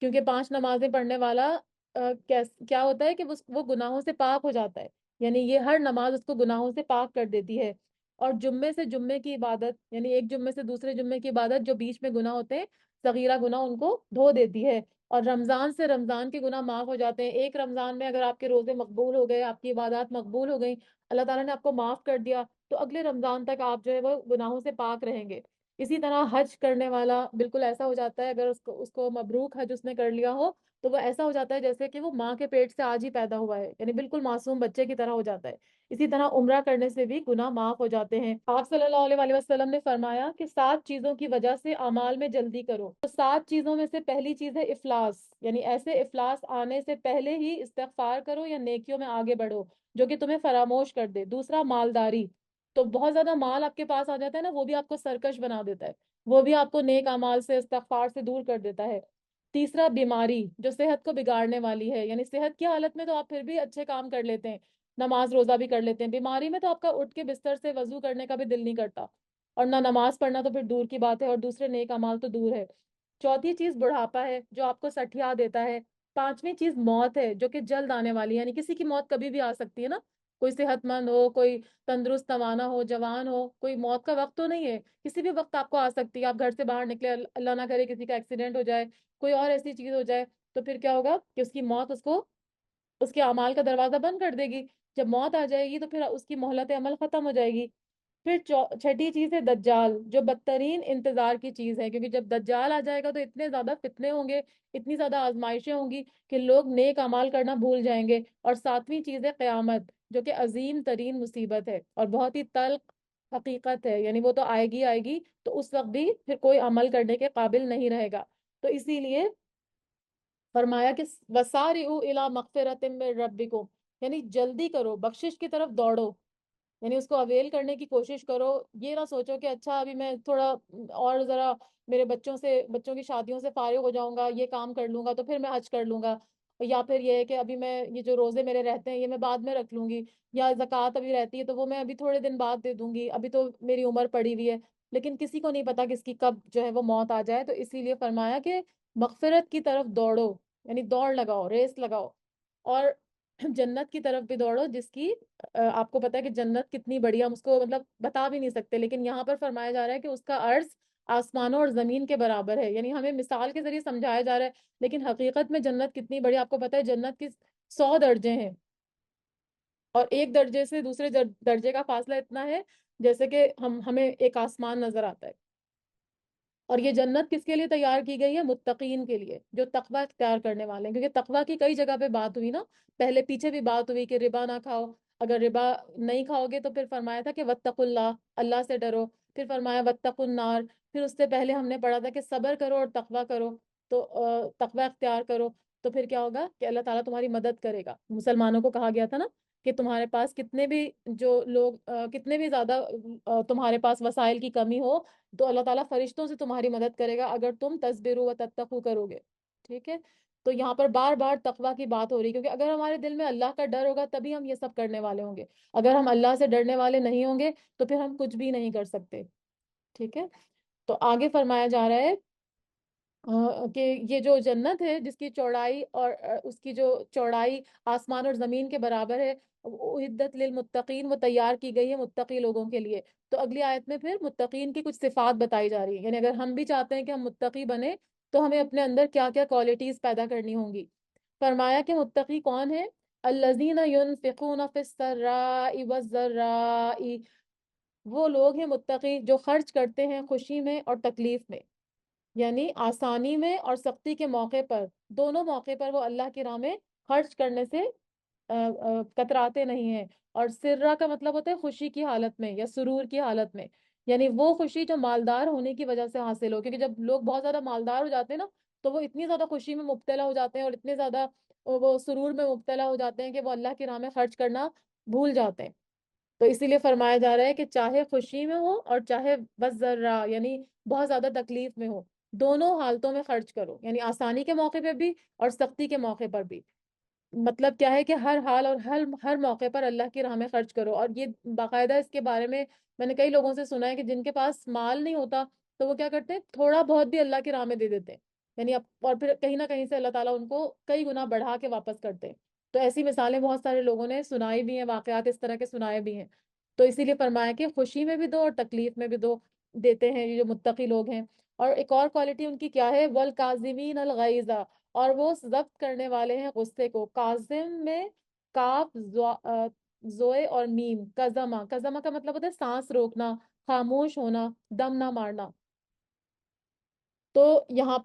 A: کیونکہ 5 نمازیں پڑھنے والا کیا ہوتا ہے کہ وہ گناہوں سے پاک ہو جاتا ہے، یعنی یہ ہر نماز اس کو گناہوں سے پاک کر دیتی ہے۔ اور جمعے سے جمعے کی عبادت، یعنی ایک جمعے سے دوسرے جمعے کی عبادت، جو بیچ میں گناہ ہوتے ہیں صغیرہ گناہ، ان کو دھو دیتی ہے۔ اور رمضان سے رمضان کے گناہ معاف ہو جاتے ہیں۔ ایک رمضان میں اگر آپ کے روزے مقبول ہو گئے، آپ کی عبادات مقبول ہو گئی، اللہ تعالیٰ نے آپ کو معاف کر دیا، تو اگلے رمضان تک آپ جو ہے وہ گناہوں سے پاک رہیں گے۔ اسی طرح حج کرنے والا بالکل ایسا ہو جاتا ہے، اگر اس کو مبروک حج اس نے کر لیا ہو، تو وہ ایسا ہو جاتا ہے جیسے کہ وہ ماں کے پیٹ سے آج ہی پیدا ہوا ہے، یعنی بالکل معصوم بچے کی طرح ہو جاتا ہے۔ اسی طرح عمرہ کرنے سے بھی گناہ معاف ہو جاتے ہیں۔ آپ صلی اللہ علیہ وآلہ وسلم نے فرمایا کہ 7 چیزوں کی وجہ سے اعمال میں جلدی کرو، تو 7 چیزوں میں سے پہلی چیز ہے افلاس، یعنی ایسے افلاس آنے سے پہلے ہی استغفار کرو یا نیکیوں میں آگے بڑھو جو کہ تمہیں فراموش کر دے۔ دوسرا مالداری، تو بہت زیادہ مال آپ کے پاس آ جاتا ہے نا، وہ بھی آپ کو سرکش بنا دیتا ہے، وہ بھی آپ کو نیک اعمال سے استغفار سے دور کر دیتا ہے۔ تیسرا بیماری، جو صحت کو بگاڑنے والی ہے، یعنی صحت کی حالت میں تو آپ پھر بھی اچھے کام کر لیتے ہیں، نماز روزہ بھی کر لیتے ہیں، بیماری میں تو آپ کا اٹھ کے بستر سے وضو کرنے کا بھی دل نہیں کرتا، اور نہ نماز پڑھنا تو پھر دور کی بات ہے، اور دوسرے نیک اعمال تو دور ہے۔ چوتھی چیز بڑھاپا ہے جو آپ کو سٹھیا دیتا ہے۔ پانچویں چیز موت ہے جو کہ جلد آنے والی ہے، یعنی کسی کی موت کبھی بھی آ سکتی ہے نا، کوئی صحت مند ہو، کوئی تندرست توانا ہو، جوان ہو، کوئی موت کا وقت تو نہیں ہے، کسی بھی وقت آپ کو آ سکتی ہے۔ آپ گھر سے باہر نکلے، اللہ نہ کرے کسی کا ایکسیڈنٹ ہو جائے، کوئی اور ایسی چیز ہو جائے، تو پھر کیا ہوگا کہ اس کی موت اس کو اس کے اعمال کا دروازہ بند کر دے گی۔ جب موت آ جائے گی تو پھر اس کی مہلت عمل ختم ہو جائے گی۔ پھر چھٹی چیز ہے دجال، جو بدترین انتظار کی چیز ہے، کیونکہ جب دجال آ جائے گا تو اتنے زیادہ فتنے ہوں گے، اتنی زیادہ آزمائشیں ہوں گی کہ لوگ نیک اعمال کرنا بھول جائیں گے۔ اور ساتویں چیز ہے قیامت، جو کہ عظیم ترین مصیبت ہے اور بہت ہی تلخ حقیقت ہے، یعنی وہ تو آئے گی، تو اس وقت بھی پھر کوئی عمل کرنے کے قابل نہیں رہے گا۔ تو اسی لیے فرمایا کہ وسارعوا الی مغفرۃ من ربکم، یعنی جلدی کرو، بخشش کی طرف دوڑو، یعنی اس کو اویل کرنے کی کوشش کرو۔ یہ نہ سوچو کہ اچھا ابھی میں تھوڑا اور ذرا میرے بچوں کی شادیوں سے فارغ ہو جاؤں گا، یہ کام کر لوں گا تو پھر میں حج کر لوں گا، یا پھر یہ ہے کہ ابھی میں یہ جو روزے میرے رہتے ہیں یہ میں بعد میں رکھ لوں گی، یا زکوٰۃ ابھی رہتی ہے تو وہ میں ابھی تھوڑے دن بعد دے دوں گی، ابھی تو میری عمر پڑی ہوئی ہے۔ لیکن کسی کو نہیں پتا کس کی کب جو ہے وہ موت آ جائے، تو اسی لیے فرمایا کہ مغفرت کی طرف دوڑو، یعنی دوڑ لگاؤ، ریس لگاؤ، اور جنت کی طرف بھی دوڑو، جس کی آپ کو پتا ہے کہ جنت کتنی بڑی ہے، ہم اس کو مطلب بتا بھی نہیں سکتے، لیکن یہاں پر فرمایا جا رہا ہے کہ اس کا عرض آسمانوں اور زمین کے برابر ہے، یعنی ہمیں مثال کے ذریعے سمجھایا جا رہا ہے، لیکن حقیقت میں جنت کتنی بڑی ہے، آپ کو پتا ہے جنت کی 100 درجے ہیں، اور ایک درجے سے دوسرے درجے کا فاصلہ اتنا ہے جیسے کہ ہمیں ایک آسمان نظر آتا ہے۔ اور یہ جنت کس کے لیے تیار کی گئی ہے؟ متقین کے لیے، جو تقوی اختیار کرنے والے ہیں، کیونکہ تقوی کی کئی جگہ پہ بات ہوئی نا، پہلے پیچھے بھی بات ہوئی کہ ربا نہ کھاؤ، اگر ربا نہیں کھاؤ گے تو پھر فرمایا تھا کہ واتقوا اللہ، اللہ سے ڈرو، پھر فرمایا واتقوا النار، پھر اس سے پہلے ہم نے پڑھا تھا کہ صبر کرو اور تقوی کرو، تو تقوی اختیار کرو، تو پھر کیا ہوگا کہ اللہ تعالیٰ تمہاری مدد کرے گا۔ مسلمانوں کو کہا گیا تھا نا کہ تمہارے پاس کتنے بھی جو لوگ کتنے بھی زیادہ تمہارے پاس وسائل کی کمی ہو، تو اللہ تعالیٰ فرشتوں سے تمہاری مدد کرے گا اگر تم تصبروا و تتقوا کرو گے، ٹھیک ہے؟ تو یہاں پر بار بار تقوی کی بات ہو رہی ہے، کیونکہ اگر ہمارے دل میں اللہ کا ڈر ہوگا تبھی ہم یہ سب کرنے والے ہوں گے، اگر ہم اللہ سے ڈرنے والے نہیں ہوں گے تو پھر ہم کچھ بھی نہیں کر سکتے، ٹھیک ہے؟ تو آگے فرمایا جا رہا ہے کہ یہ جو جنت ہے جس کی چوڑائی اور اس کی جو چوڑائی آسمان اور زمین کے برابر ہے، اعدت للمتقین، وہ تیار کی گئی ہے متقی لوگوں کے لیے۔ تو اگلی آیت میں پھر متقین کی کچھ صفات بتائی جا رہی ہے، یعنی اگر ہم بھی چاہتے ہیں کہ ہم متقی بنے تو ہمیں اپنے اندر کیا کیا کوالٹیز پیدا کرنی ہوں گی۔ فرمایا کہ متقی کون ہے؟ الذین ينفقون فی السراء والضراء، وہ لوگ ہیں متقی جو خرچ کرتے ہیں خوشی میں اور تکلیف میں، یعنی آسانی میں اور سختی کے موقع پر، دونوں موقع پر وہ اللہ کی راہ میں خرچ کرنے سے کتراتے نہیں ہیں۔ اور سرہ کا مطلب ہوتا ہے خوشی کی حالت میں یا سرور کی حالت میں، یعنی وہ خوشی جو مالدار ہونے کی وجہ سے حاصل ہو، کیونکہ جب لوگ بہت زیادہ مالدار ہو جاتے ہیں نا تو وہ اتنی زیادہ خوشی میں مبتلا ہو جاتے ہیں اور اتنے زیادہ وہ سرور میں مبتلا ہو جاتے ہیں کہ وہ اللہ کی راہ میں خرچ کرنا بھول جاتے ہیں۔ تو اسی لیے فرمایا جا رہا ہے کہ چاہے خوشی میں ہو اور چاہے بس ذرہ، یعنی بہت زیادہ تکلیف میں ہو، دونوں حالتوں میں خرچ کرو، یعنی آسانی کے موقع پہ بھی اور سختی کے موقع پر بھی۔ مطلب کیا ہے کہ ہر حال اور ہر موقع پر اللہ کی راہ میں خرچ کرو۔ اور یہ باقاعدہ اس کے بارے میں نے کئی لوگوں سے سنا ہے کہ جن کے پاس مال نہیں ہوتا تو وہ کیا کرتے ہیں، تھوڑا بہت بھی اللہ کی راہ میں دے دیتے ہیں، یعنی اور پھر کہیں نہ کہیں سے اللہ تعالیٰ ان کو کئی گنا بڑھا کے واپس کرتے ہیں۔ تو ایسی مثالیں بہت سارے لوگوں نے سنائی بھی ہیں، واقعات اس طرح کے سنائے بھی ہیں۔ تو اسی لیے فرمایا کہ خوشی میں بھی دو اور تکلیف میں بھی دو، دیتے ہیں یہ جو متقی لوگ ہیں۔ اور ایک اور کوالٹی ان کی کیا ہے، والکاظمین الغیظ، اور وہ ضبط کرنے والے ہیں غصے کو۔ کاظم میں کاف زوئے اور میم، کزما، کزما کا مطلب ہوتا ہے سانس روکنا، خاموش ہونا، دم نہ مارنا۔ تو یہاں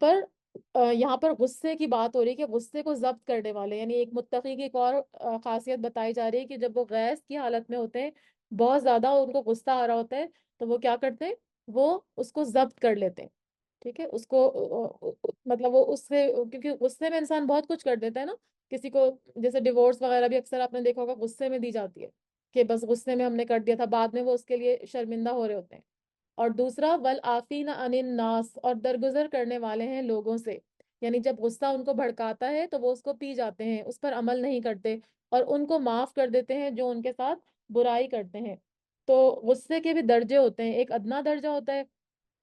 A: پر غصے کی بات ہو رہی ہے کہ غصے کو ضبط کرنے والے، یعنی ایک متقی کی ایک اور خاصیت بتائی جا رہی ہے کہ جب وہ غیظ کی حالت میں ہوتے ہیں، بہت زیادہ ان کو غصہ آ رہا ہوتا ہے، تو وہ کیا کرتے ہیں، وہ اس کو ضبط کر لیتے ہیں۔ ٹھیک ہے، اس کو مطلب وہ اس سے، کیونکہ غصے میں انسان بہت کچھ کر دیتا ہے نا کسی کو، جیسے ڈیورس وغیرہ بھی اکثر آپ نے دیکھا ہوگا غصے میں دی جاتی ہے، کہ بس غصے میں ہم نے کر دیا تھا، بعد میں وہ اس کے لیے شرمندہ ہو رہے ہوتے ہیں۔ اور دوسرا والعافین عن الناس، اور درگزر کرنے والے ہیں لوگوں سے، یعنی جب غصہ ان کو بھڑکاتا ہے تو وہ اس کو پی جاتے ہیں، اس پر عمل نہیں کرتے، اور ان کو معاف کر دیتے ہیں جو ان کے ساتھ برائی کرتے ہیں۔ تو غصے کے بھی درجے ہوتے ہیں، ایک ادنا درجہ ہوتا ہے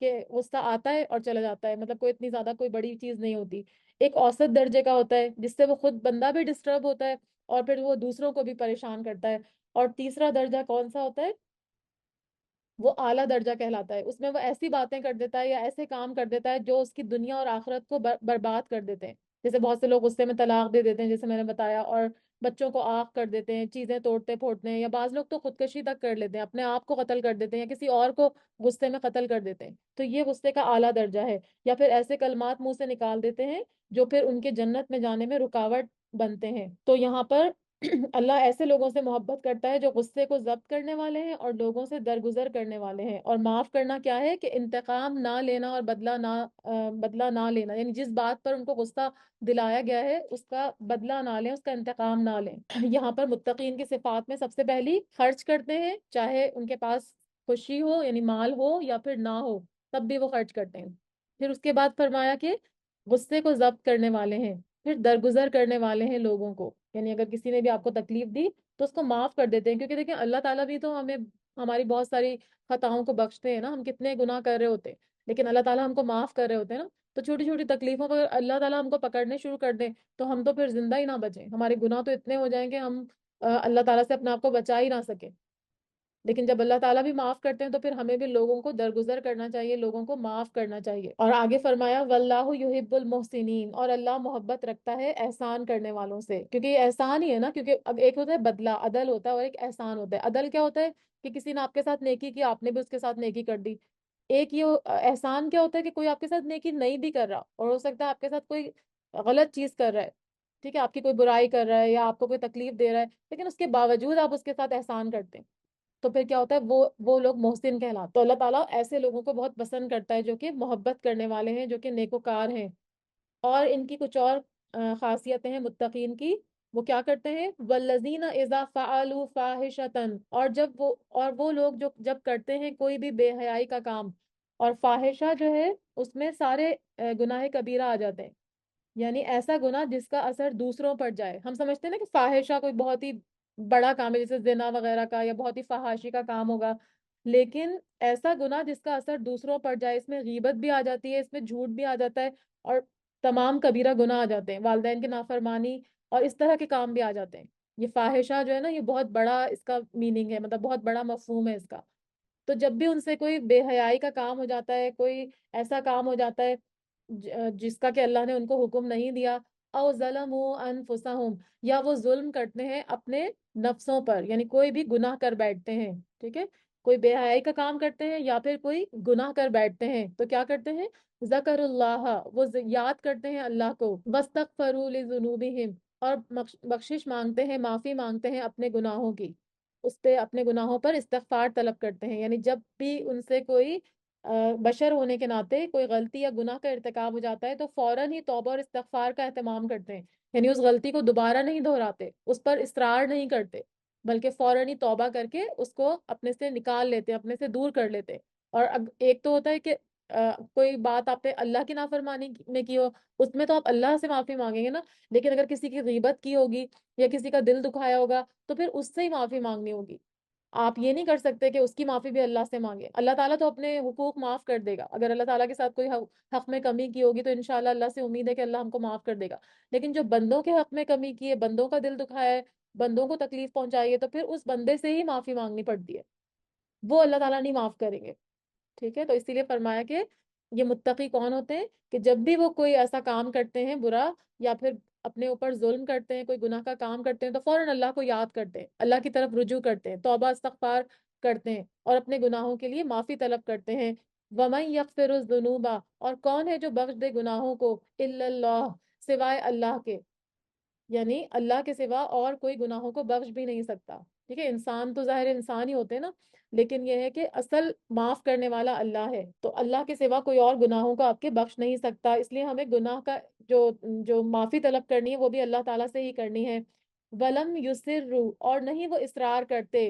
A: کہ غصہ آتا ہے اور چلا جاتا ہے، مطلب کوئی اتنی زیادہ کوئی بڑی چیز نہیں ہوتی۔ ایک اوسط درجے کا ہوتا ہے جس سے وہ خود بندہ بھی ڈسٹرب ہوتا ہے اور پھر وہ دوسروں کو بھی پریشان کرتا ہے۔ اور تیسرا درجہ کون سا ہوتا ہے، وہ اعلیٰ درجہ کہلاتا ہے، اس میں وہ ایسی باتیں کر دیتا ہے یا ایسے کام کر دیتا ہے جو اس کی دنیا اور آخرت کو برباد کر دیتے ہیں۔ جیسے بہت سے لوگ غصے میں طلاق دے دیتے ہیں جیسے میں نے بتایا، اور بچوں کو آگ کر دیتے ہیں، چیزیں توڑتے پھوڑتے ہیں، یا بعض لوگ تو خودکشی تک کر لیتے ہیں، اپنے آپ کو قتل کر دیتے ہیں یا کسی اور کو غصے میں قتل کر دیتے ہیں۔ تو یہ غصے کا اعلیٰ درجہ ہے۔ یا پھر ایسے کلمات منہ سے نکال دیتے ہیں جو پھر ان کے جنت میں جانے میں رکاوٹ بنتے ہیں۔ تو یہاں پر اللہ ایسے لوگوں سے محبت کرتا ہے جو غصے کو ضبط کرنے والے ہیں اور لوگوں سے درگزر کرنے والے ہیں۔ اور معاف کرنا کیا ہے کہ انتقام نہ لینا اور بدلہ نہ لینا، یعنی جس بات پر ان کو غصہ دلایا گیا ہے اس کا بدلہ نہ لیں، اس کا انتقام نہ لیں۔ یہاں پر متقین کی صفات میں سب سے پہلی خرچ کرتے ہیں، چاہے ان کے پاس خوشی ہو یعنی مال ہو یا پھر نہ ہو، تب بھی وہ خرچ کرتے ہیں۔ پھر اس کے بعد فرمایا کہ غصے کو ضبط کرنے والے ہیں، پھر درگزر کرنے والے ہیں لوگوں کو، یعنی اگر کسی نے بھی آپ کو تکلیف دی تو اس کو معاف کر دیتے ہیں، کیونکہ دیکھیں اللہ تعالیٰ بھی تو ہمیں ہماری بہت ساری خطاؤں کو بخشتے ہیں نا، ہم کتنے گناہ کر رہے ہوتے ہیں لیکن اللہ تعالیٰ ہم کو معاف کر رہے ہوتے ہیں نا۔ تو چھوٹی چھوٹی تکلیفوں پر اللہ تعالیٰ ہم کو پکڑنے شروع کر دیں تو ہم تو پھر زندہ ہی نہ بچیں، ہمارے گناہ تو اتنے ہو جائیں گے ہم اللہ تعالیٰ سے اپنے آپ کو بچا ہی نہ سکیں۔ لیکن جب اللہ تعالیٰ بھی معاف کرتے ہیں تو پھر ہمیں بھی لوگوں کو درگزر کرنا چاہیے، لوگوں کو معاف کرنا چاہیے۔ اور آگے فرمایا واللہ یحب المحسنین، اور اللہ محبت رکھتا ہے احسان کرنے والوں سے، کیونکہ یہ احسان ہی ہے نا، کیونکہ اب ایک ہوتا ہے بدلہ، عدل ہوتا ہے، اور ایک احسان ہوتا ہے۔ عدل کیا ہوتا ہے کہ کسی نے آپ کے ساتھ نیکی کی، آپ نے بھی اس کے ساتھ نیکی کر دی۔ ایک یہ احسان کیا ہوتا ہے کہ کوئی آپ کے ساتھ نیکی نہیں بھی کر رہا اور ہو سکتا ہے آپ کے ساتھ کوئی غلط چیز کر رہا ہے، ٹھیک ہے، آپ کی کوئی برائی کر رہا ہے یا آپ کو کوئی تکلیف دے رہا ہے، لیکن اس کے باوجود آپ اس کے ساتھ احسان کرتے ہیں، تو پھر کیا ہوتا ہے، وہ لوگ محسن کہلاتے۔ تو اللہ تعالیٰ ایسے لوگوں کو بہت پسند کرتا ہے جو کہ محبت کرنے والے ہیں، جو کہ نیکوکار ہیں۔ اور ان کی کچھ اور خاصیتیں ہیں متقین کی، وہ کیا کرتے ہیں، والذین اذا فعلوا فاحشۃ، اور وہ لوگ جو جب کرتے ہیں کوئی بھی بے حیائی کا کام، اور فاحشہ جو ہے اس میں سارے گناہ کبیرہ آ جاتے ہیں، یعنی ایسا گناہ جس کا اثر دوسروں پر جائے۔ ہم سمجھتے ہیں نا کہ فاحشہ کوئی بہت ہی بڑا کام ہے جیسے زنا وغیرہ کا یا بہت ہی فحاشی کا کام ہوگا، لیکن ایسا گناہ جس کا اثر دوسروں پر جائے، اس میں غیبت بھی آ جاتی ہے، اس میں جھوٹ بھی آ جاتا ہے، اور تمام کبیرہ گناہ آ جاتے ہیں، والدین کی نافرمانی اور اس طرح کے کام بھی آ جاتے ہیں۔ یہ فاحشہ جو ہے نا، یہ بہت بڑا اس کا میننگ ہے، مطلب بہت بڑا مفہوم ہے اس کا۔ تو جب بھی ان سے کوئی بے حیائی کا کام ہو جاتا ہے، کوئی ایسا کام ہو جاتا ہے جس کا کہ اللہ نے ان کو حکم نہیں دیا، او ظلموا انفسہم، یا وہ ظلم کرتے ہیں اپنے نفسوں پر، یعنی کوئی بھی گناہ کر بیٹھتے ہیں، ٹھیک ہے، کوئی بے حیائی کا کام کرتے ہیں یا پھر کوئی گناہ کر بیٹھتے ہیں، تو کیا کرتے ہیں، ذکر اللہ، وہ یاد کرتے ہیں اللہ کو، واستغفروا لذنوبہم، اور بخشش مانگتے ہیں، معافی مانگتے ہیں اپنے گناہوں کی، اس پہ اپنے گناہوں پر استغفار طلب کرتے ہیں، یعنی جب بھی ان سے کوئی بشر ہونے کے ناطے کوئی غلطی یا گناہ کا ارتکاب ہو جاتا ہے تو فوراً ہی توبہ اور استغفار کا اہتمام کرتے ہیں، یعنی اس غلطی کو دوبارہ نہیں دہراتے، اس پر اصرار نہیں کرتے، بلکہ فوراً ہی توبہ کر کے اس کو اپنے سے نکال لیتے، اپنے سے دور کر لیتے۔ اور ایک تو ہوتا ہے کہ کوئی بات آپ نے اللہ کی نافرمانی میں کی ہو، اس میں تو آپ اللہ سے معافی مانگیں گے نا. لیکن اگر کسی کی غیبت کی ہوگی یا کسی کا دل دکھایا ہوگا تو پھر اس سے ہی معافی مانگنی ہوگی. آپ یہ نہیں کر سکتے کہ اس کی معافی بھی اللہ سے مانگے. اللہ تعالیٰ تو اپنے حقوق معاف کر دے گا. اگر اللہ تعالیٰ کے ساتھ کوئی حق میں کمی کی ہوگی تو انشاءاللہ اللہ سے امید ہے کہ اللہ ہم کو معاف کر دے گا. لیکن جو بندوں کے حق میں کمی کی ہے، بندوں کا دل دکھایا ہے، بندوں کو تکلیف پہنچائی ہے، تو پھر اس بندے سے ہی معافی مانگنی پڑتی ہے. وہ اللہ تعالیٰ نہیں معاف کریں گے. ٹھیک ہے، تو اسی لیے فرمایا کہ یہ متقی کون ہوتے ہیں کہ جب بھی وہ کوئی ایسا کام کرتے ہیں برا، یا پھر اپنے اوپر ظلم کرتے ہیں، کوئی گناہ کا کام کرتے ہیں، تو فوراً اللہ کو یاد کرتے ہیں، اللہ کی طرف رجوع کرتے ہیں، توبہ استغفار کرتے ہیں اور اپنے گناہوں کے لیے معافی طلب کرتے ہیں. وَمَن يَغْفِرُ الذُّنُوبَ، اور کون ہے جو بخش دے گناہوں کو، إِلَّا اللَّهُ، سوائے اللہ کے. یعنی اللہ کے سوا اور کوئی گناہوں کو بخش بھی نہیں سکتا. ٹھیک ہے، انسان تو ظاہر انسان ہی ہوتے ہیں نا، لیکن یہ ہے کہ اصل معاف کرنے والا اللہ ہے. تو اللہ کے سوا کوئی اور گناہوں کو آپ کے بخش نہیں سکتا. اس لیے ہمیں گناہ کا جو جو معافی طلب کرنی ہے وہ بھی اللہ تعالیٰ سے ہی کرنی ہے. وَلَمْ يُصِرُّوا، اور نہیں وہ اصرار کرتے،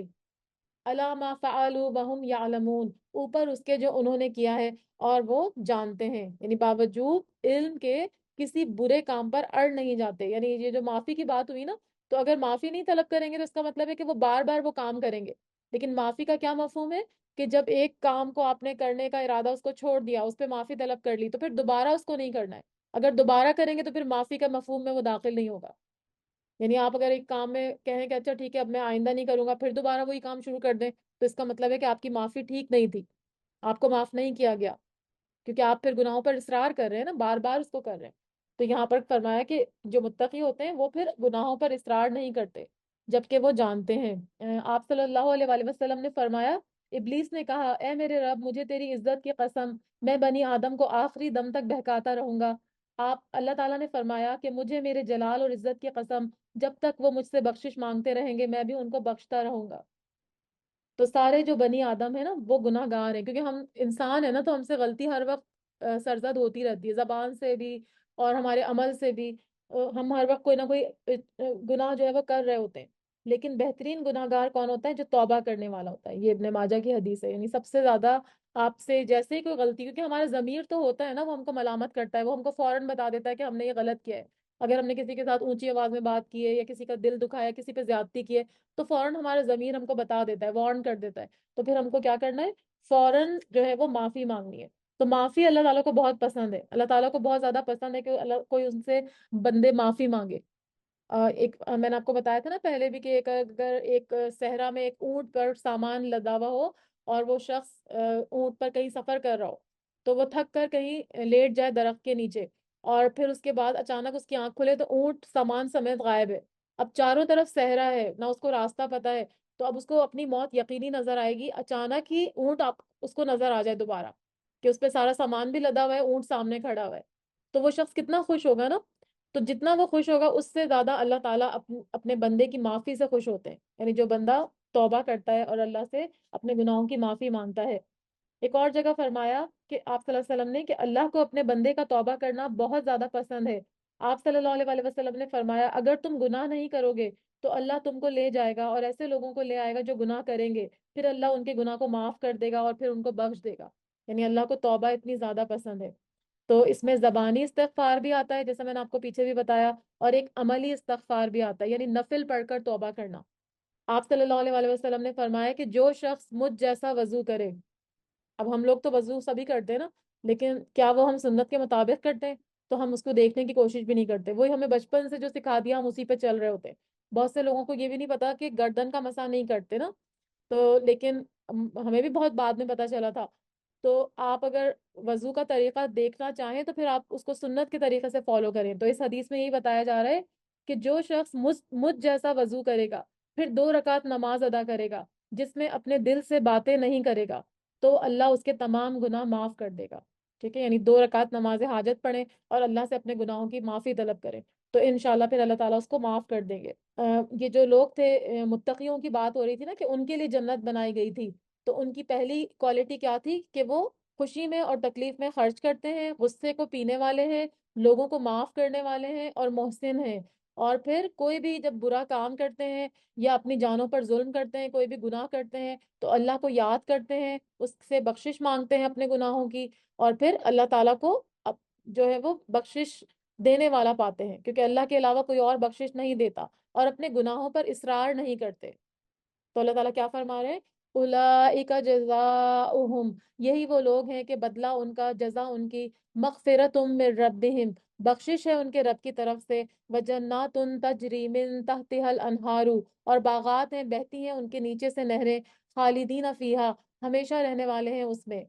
A: عَلَىٰ مَا فَعَلُوا وَهُمْ يَعْلَمُونَ، اوپر اس کے جو انہوں نے کیا ہے اور وہ جانتے ہیں. یعنی باوجود علم کے کسی برے کام پر اڑ نہیں جاتے. یعنی یہ جو معافی کی بات ہوئی نا، تو اگر معافی نہیں طلب کریں گے تو اس کا مطلب ہے کہ وہ بار بار وہ کام کریں گے. لیکن معافی کا کیا مفہوم ہے کہ جب ایک کام کو آپ نے کرنے کا ارادہ اس کو چھوڑ دیا، اس پہ معافی طلب کر لی، تو پھر دوبارہ اس کو نہیں کرنا ہے. اگر دوبارہ کریں گے تو پھر معافی کا مفہوم میں وہ داخل نہیں ہوگا. یعنی آپ اگر ایک کام میں کہیں کہ اچھا ٹھیک ہے اب میں آئندہ نہیں کروں گا، پھر دوبارہ وہی کام شروع کر دیں، تو اس کا مطلب ہے کہ آپ کی معافی ٹھیک نہیں تھی، آپ کو معاف نہیں کیا گیا، کیونکہ آپ پھر گناہوں پر اصرار کر رہے ہیں نا، بار بار اس کو کر رہے ہیں. تو یہاں پر فرمایا کہ جو متقی ہوتے ہیں وہ پھر گناہوں پر اصرار نہیں کرتے جبکہ وہ جانتے ہیں. آپ صلی اللہ علیہ وآلہ وسلم نے فرمایا، ابلیس نے کہا اے میرے رب، مجھے تیری عزت کی قسم، میں بنی آدم کو آخری دم تک بہکاتا رہوں گا. آپ اللہ تعالیٰ نے فرمایا کہ مجھے میرے جلال اور عزت کی قسم، جب تک وہ مجھ سے بخشش مانگتے رہیں گے میں بھی ان کو بخشتا رہوں گا. تو سارے جو بنی آدم ہے نا وہ گناہ گار ہیں، کیونکہ ہم انسان ہیں نا، تو ہم سے غلطی ہر وقت سرزد ہوتی رہتی ہے، زبان سے بھی اور ہمارے عمل سے بھی. ہم ہر وقت کوئی نہ کوئی گناہ جو ہے وہ کر رہے ہوتے ہیں. لیکن بہترین گناہ گار کون ہوتا ہے؟ جو توبہ کرنے والا ہوتا ہے. یہ ابن ماجہ کی حدیث ہے. یعنی سب سے زیادہ آپ سے جیسے ہی کوئی غلطی، کیونکہ ہمارا ضمیر تو ہوتا ہے نا، وہ ہم کو ملامت کرتا ہے، وہ ہم کو فوراً بتا دیتا ہے کہ ہم نے یہ غلط کیا ہے. اگر ہم نے کسی کے ساتھ اونچی آواز میں بات کی ہے یا کسی کا دل دکھایا، کسی پہ زیادتی کی ہے، تو فوراً ہمارا ضمیر ہم کو بتا دیتا ہے، وارن کر دیتا ہے. تو پھر ہم کو کیا کرنا ہے؟ فوراً جو ہے وہ معافی مانگنی ہے. تو معافی اللہ تعالیٰ کو بہت پسند ہے. اللہ تعالیٰ کو بہت زیادہ پسند ہے کہ اللہ کوئی ان سے بندے معافی مانگے. ایک میں نے آپ کو بتایا تھا نا پہلے بھی کہ اگر ایک صحرا میں ایک اونٹ پر سامان لدا ہوا ہو اور وہ شخص اونٹ پر کہیں سفر کر رہا ہو، تو وہ تھک کر کہیں لیٹ جائے درخت کے نیچے، اور پھر اس کے بعد اچانک اس کی آنکھ کھلے تو اونٹ سامان سمیت غائب ہے. اب چاروں طرف صحرا ہے، نہ اس کو راستہ پتا ہے. تو اب اس کو اپنی موت یقینی نظر آئے گی. اچانک ہی اونٹ آپ اس کو نظر آ جائے دوبارہ کہ اس پہ سارا سامان بھی لدا ہوا ہے، اونٹ سامنے کھڑا ہوا ہے. تو وہ شخص کتنا خوش ہوگا نا. تو جتنا وہ خوش ہوگا اس سے زیادہ اللہ تعالیٰ اپنے بندے کی معافی سے خوش ہوتے ہیں. یعنی جو بندہ توبہ کرتا ہے اور اللہ سے اپنے گناہوں کی معافی مانگتا ہے. ایک اور جگہ فرمایا کہ آپ صلی اللہ علیہ وسلم نے کہ اللہ کو اپنے بندے کا توبہ کرنا بہت زیادہ پسند ہے. آپ صلی اللہ علیہ وآلہ وسلم نے فرمایا اگر تم گناہ نہیں کرو گے تو اللہ تم کو لے جائے گا اور ایسے لوگوں کو لے آئے گا جو گناہ کریں گے، پھر اللہ ان کے گناہ کو معاف کر دے گا اور پھر ان کو بخش دے گا. یعنی اللہ کو توبہ اتنی زیادہ پسند ہے. تو اس میں زبانی استغفار بھی آتا ہے جیسا میں نے آپ کو پیچھے بھی بتایا، اور ایک عملی استغفار بھی آتا ہے، یعنی نفل پڑھ کر توبہ کرنا. آپ صلی اللہ علیہ وآلہ وسلم نے فرمایا کہ جو شخص مجھ جیسا وضو کرے. اب ہم لوگ تو وضو سبھی کرتے ہیں نا، لیکن کیا وہ ہم سنت کے مطابق کرتے ہیں؟ تو ہم اس کو دیکھنے کی کوشش بھی نہیں کرتے. وہی ہمیں بچپن سے جو سکھا دیا ہم اسی پہ چل رہے ہوتے ہیں. بہت سے لوگوں کو یہ بھی نہیں پتا کہ گردن کا مسا نہیں کرتے نا. تو لیکن ہمیں بھی بہت بعد میں پتا چلا تھا. تو آپ اگر وضو کا طریقہ دیکھنا چاہیں تو پھر آپ اس کو سنت کے طریقے سے فالو کریں. تو اس حدیث میں یہی بتایا جا رہا ہے کہ جو شخص مجھ جیسا وضو کرے گا، پھر 2 رکعت نماز ادا کرے گا، جس میں اپنے دل سے باتیں نہیں کرے گا، تو اللہ اس کے تمام گناہ معاف کر دے گا. ٹھیک ہے، یعنی 2 رکعت نماز حاجت پڑھیں اور اللہ سے اپنے گناہوں کی معافی طلب کریں، تو انشاءاللہ پھر اللہ تعالیٰ اس کو معاف کر دیں گے. یہ جو لوگ تھے، متقیوں کی بات ہو رہی تھی نا کہ ان کے لیے جنت بنائی گئی تھی. تو ان کی پہلی کوالٹی کیا تھی کہ وہ خوشی میں اور تکلیف میں خرچ کرتے ہیں، غصے کو پینے والے ہیں، لوگوں کو معاف کرنے والے ہیں اور محسن ہیں. اور پھر کوئی بھی جب برا کام کرتے ہیں یا اپنی جانوں پر ظلم کرتے ہیں، کوئی بھی گناہ کرتے ہیں، تو اللہ کو یاد کرتے ہیں، اس سے بخشش مانگتے ہیں اپنے گناہوں کی، اور پھر اللہ تعالیٰ کو جو ہے وہ بخشش دینے والا پاتے ہیں، کیونکہ اللہ کے علاوہ کوئی اور بخشش نہیں دیتا، اور اپنے گناہوں پر اصرار نہیں کرتے۔ تو اللہ تعالیٰ کیا فرما رہے ہیں؟ اولئک جزاؤہم، یہی وہ لوگ ہیں کہ بدلہ ان کا، جزا ان کی، مغفرۃ من ربہم، بخشش ہے ان کے رب کی طرف سے، وجنات تجری من تحتها الانہار، اور باغات ہیں بہتی ہیں ان کے نیچے سے نہریں، خالدین فیہا، ہمیشہ رہنے والے ہیں اس میں۔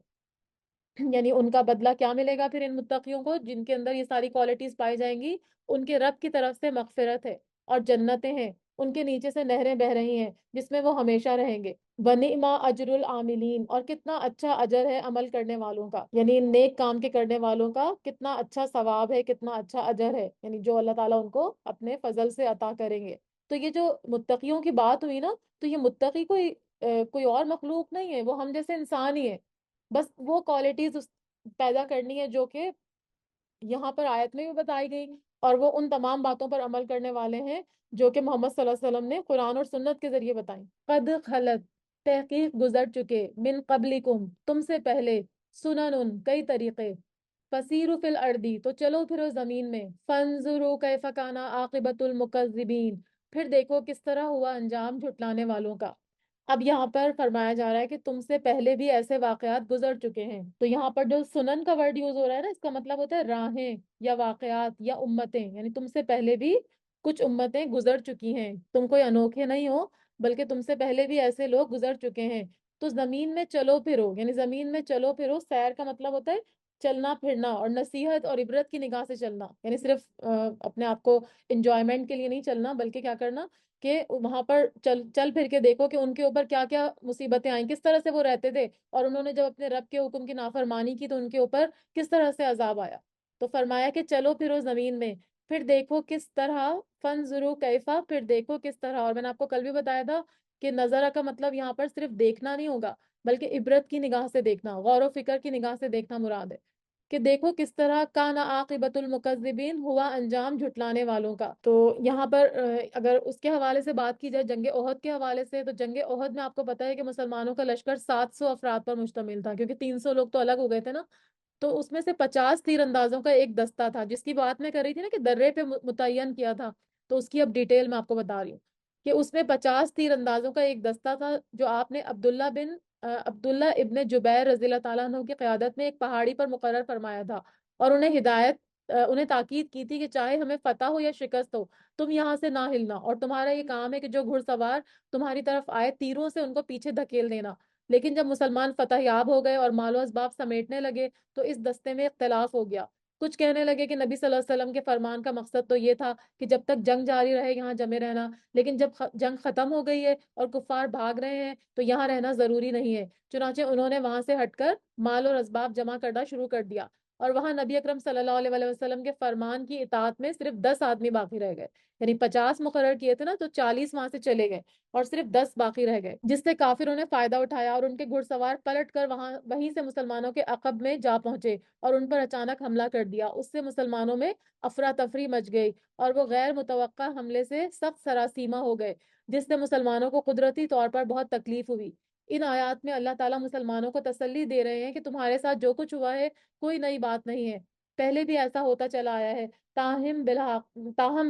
A: یعنی ان کا بدلہ کیا ملے گا پھر ان متقیوں کو جن کے اندر یہ ساری کوالٹیز پائی جائیں گی؟ ان کے رب کی طرف سے مغفرت ہے اور جنتیں ہیں، ان کے نیچے سے نہریں بہ رہی ہیں جس میں وہ ہمیشہ رہیں گے۔ وَنِعْمَ اجر العاملین، اور کتنا اچھا اجر ہے عمل کرنے والوں کا، یعنی نیک کام کے کرنے والوں کا کتنا اچھا ثواب ہے، کتنا اچھا اجر ہے، یعنی جو اللہ تعالیٰ ان کو اپنے فضل سے عطا کریں گے۔ تو یہ جو متقیوں کی بات ہوئی نا، تو یہ متقی کوئی اور مخلوق نہیں ہے، وہ ہم جیسے انسان ہی ہیں، بس وہ کوالٹیز پیدا کرنی ہے جو کہ یہاں پر آیت میں بھی بتائی گئی، اور وہ ان تمام باتوں پر عمل کرنے والے ہیں جو کہ محمد صلی اللہ علیہ وسلم نے قرآن اور سنت کے ذریعے بتائیں۔ قد خلت، تحقیق گزر چکے، من قبلکم، تم سے پہلے، سنن، کئی طریقے، فسیروا فی الارض، تو چلو پھرو زمین میں، فانظروا کیف کان عاقبۃ المکذبین، پھر دیکھو کس طرح ہوا انجام جھٹلانے والوں کا۔ اب یہاں پر فرمایا جا رہا ہے کہ تم سے پہلے بھی ایسے واقعات گزر چکے ہیں، تو یہاں پر جو سنن کا ورڈ یوز ہو رہا ہے نا، اس کا مطلب ہوتا ہے راہیں یا واقعات یا امتیں، یعنی تم سے پہلے بھی کچھ امتیں گزر چکی ہیں، تم کوئی انوکھے نہیں ہو، بلکہ تم سے پہلے بھی ایسے لوگ گزر چکے ہیں۔ تو زمین میں چلو پھرو، یعنی زمین میں چلو پھرو، سیر کا مطلب ہوتا ہے چلنا پھرنا، اور نصیحت اور عبرت کی نگاہ سے چلنا، یعنی صرف اپنے آپ کو انجوائمنٹ کے لیے نہیں چلنا، بلکہ کیا کرنا کہ وہاں پر چل چل پھر کے دیکھو کہ ان کے اوپر کیا کیا مصیبتیں آئیں، کس طرح سے وہ رہتے تھے، اور انہوں نے جب اپنے رب کے حکم کی نافرمانی کی تو ان کے اوپر کس طرح سے عذاب آیا۔ تو فرمایا کہ چلو پھرو زمین میں، پھر دیکھو کس طرح، فنظروا کیفا، پھر دیکھو کس طرح، اور میں نے آپ کو کل بھی بتایا تھا کہ نظرہ کا مطلب یہاں پر صرف دیکھنا نہیں ہوگا، بلکہ عبرت کی نگاہ سے دیکھنا، غور و فکر کی نگاہ سے دیکھنا مراد ہے، کہ دیکھو کس طرح کان عاقبۃ المکذبین، ہوا انجام جھٹلانے والوں کا۔ تو یہاں پر اگر اس کے حوالے سے بات کی جائے جنگ احد کے حوالے سے، تو جنگ احد میں آپ کو پتا ہے کہ مسلمانوں کا لشکر 700 افراد پر مشتمل تھا، کیونکہ 300 لوگ تو الگ ہو گئے تھے نا، تو اس میں سے 50 تیر اندازوں کا ایک دستہ تھا، جس کی بات میں کر رہی تھی نا کہ درے پہ متعین کیا تھا، تو اس کی اب ڈیٹیل میں آپ کو بتا رہی ہوں کہ اس میں 50 تیر اندازوں کا ایک دستہ تھا، جو آپ نے عبداللہ ابن جبیر رضی اللہ تعالیٰ عنہ کی قیادت میں ایک پہاڑی پر مقرر فرمایا تھا، اور انہیں تاکید کی تھی کہ چاہے ہمیں فتح ہو یا شکست ہو، تم یہاں سے نہ ہلنا، اور تمہارا یہ کام ہے کہ جو گھڑ سوار تمہاری طرف آئے، تیروں سے ان کو پیچھے دھکیل دینا۔ لیکن جب مسلمان فتح یاب ہو گئے اور مال و اسباب سمیٹنے لگے، تو اس دستے میں اختلاف ہو گیا۔ کچھ کہنے لگے کہ نبی صلی اللہ علیہ وسلم کے فرمان کا مقصد تو یہ تھا کہ جب تک جنگ جاری رہے یہاں جمے رہنا، لیکن جب جنگ ختم ہو گئی ہے اور کفار بھاگ رہے ہیں تو یہاں رہنا ضروری نہیں ہے، چنانچہ انہوں نے وہاں سے ہٹ کر مال اور اسباب جمع کرنا شروع کر دیا، اور وہاں نبی اکرم صلی اللہ علیہ وآلہ وسلم کے فرمان کی اطاعت میں صرف 10 آدمی باقی رہ گئے، یعنی 50 مقرر کیے تھے نا، تو 40 وہاں سے چلے گئے اور صرف 10 باقی رہ گئے، جس سے کافروں نے فائدہ اٹھایا اور ان کے گھڑ سوار پلٹ کر وہیں سے مسلمانوں کے عقب میں جا پہنچے اور ان پر اچانک حملہ کر دیا۔ اس سے مسلمانوں میں افراتفری مچ گئی اور وہ غیر متوقع حملے سے سخت سراسیمہ ہو گئے، جس سے مسلمانوں کو قدرتی طور پر بہت تکلیف ہوئی۔ ان آیات میں اللہ تعالیٰ مسلمانوں کو تسلی دے رہے ہیں کہ تمہارے ساتھ جو کچھ ہوا ہے کوئی نئی بات نہیں ہے، پہلے بھی ایسا ہوتا چلا آیا ہے، تاہم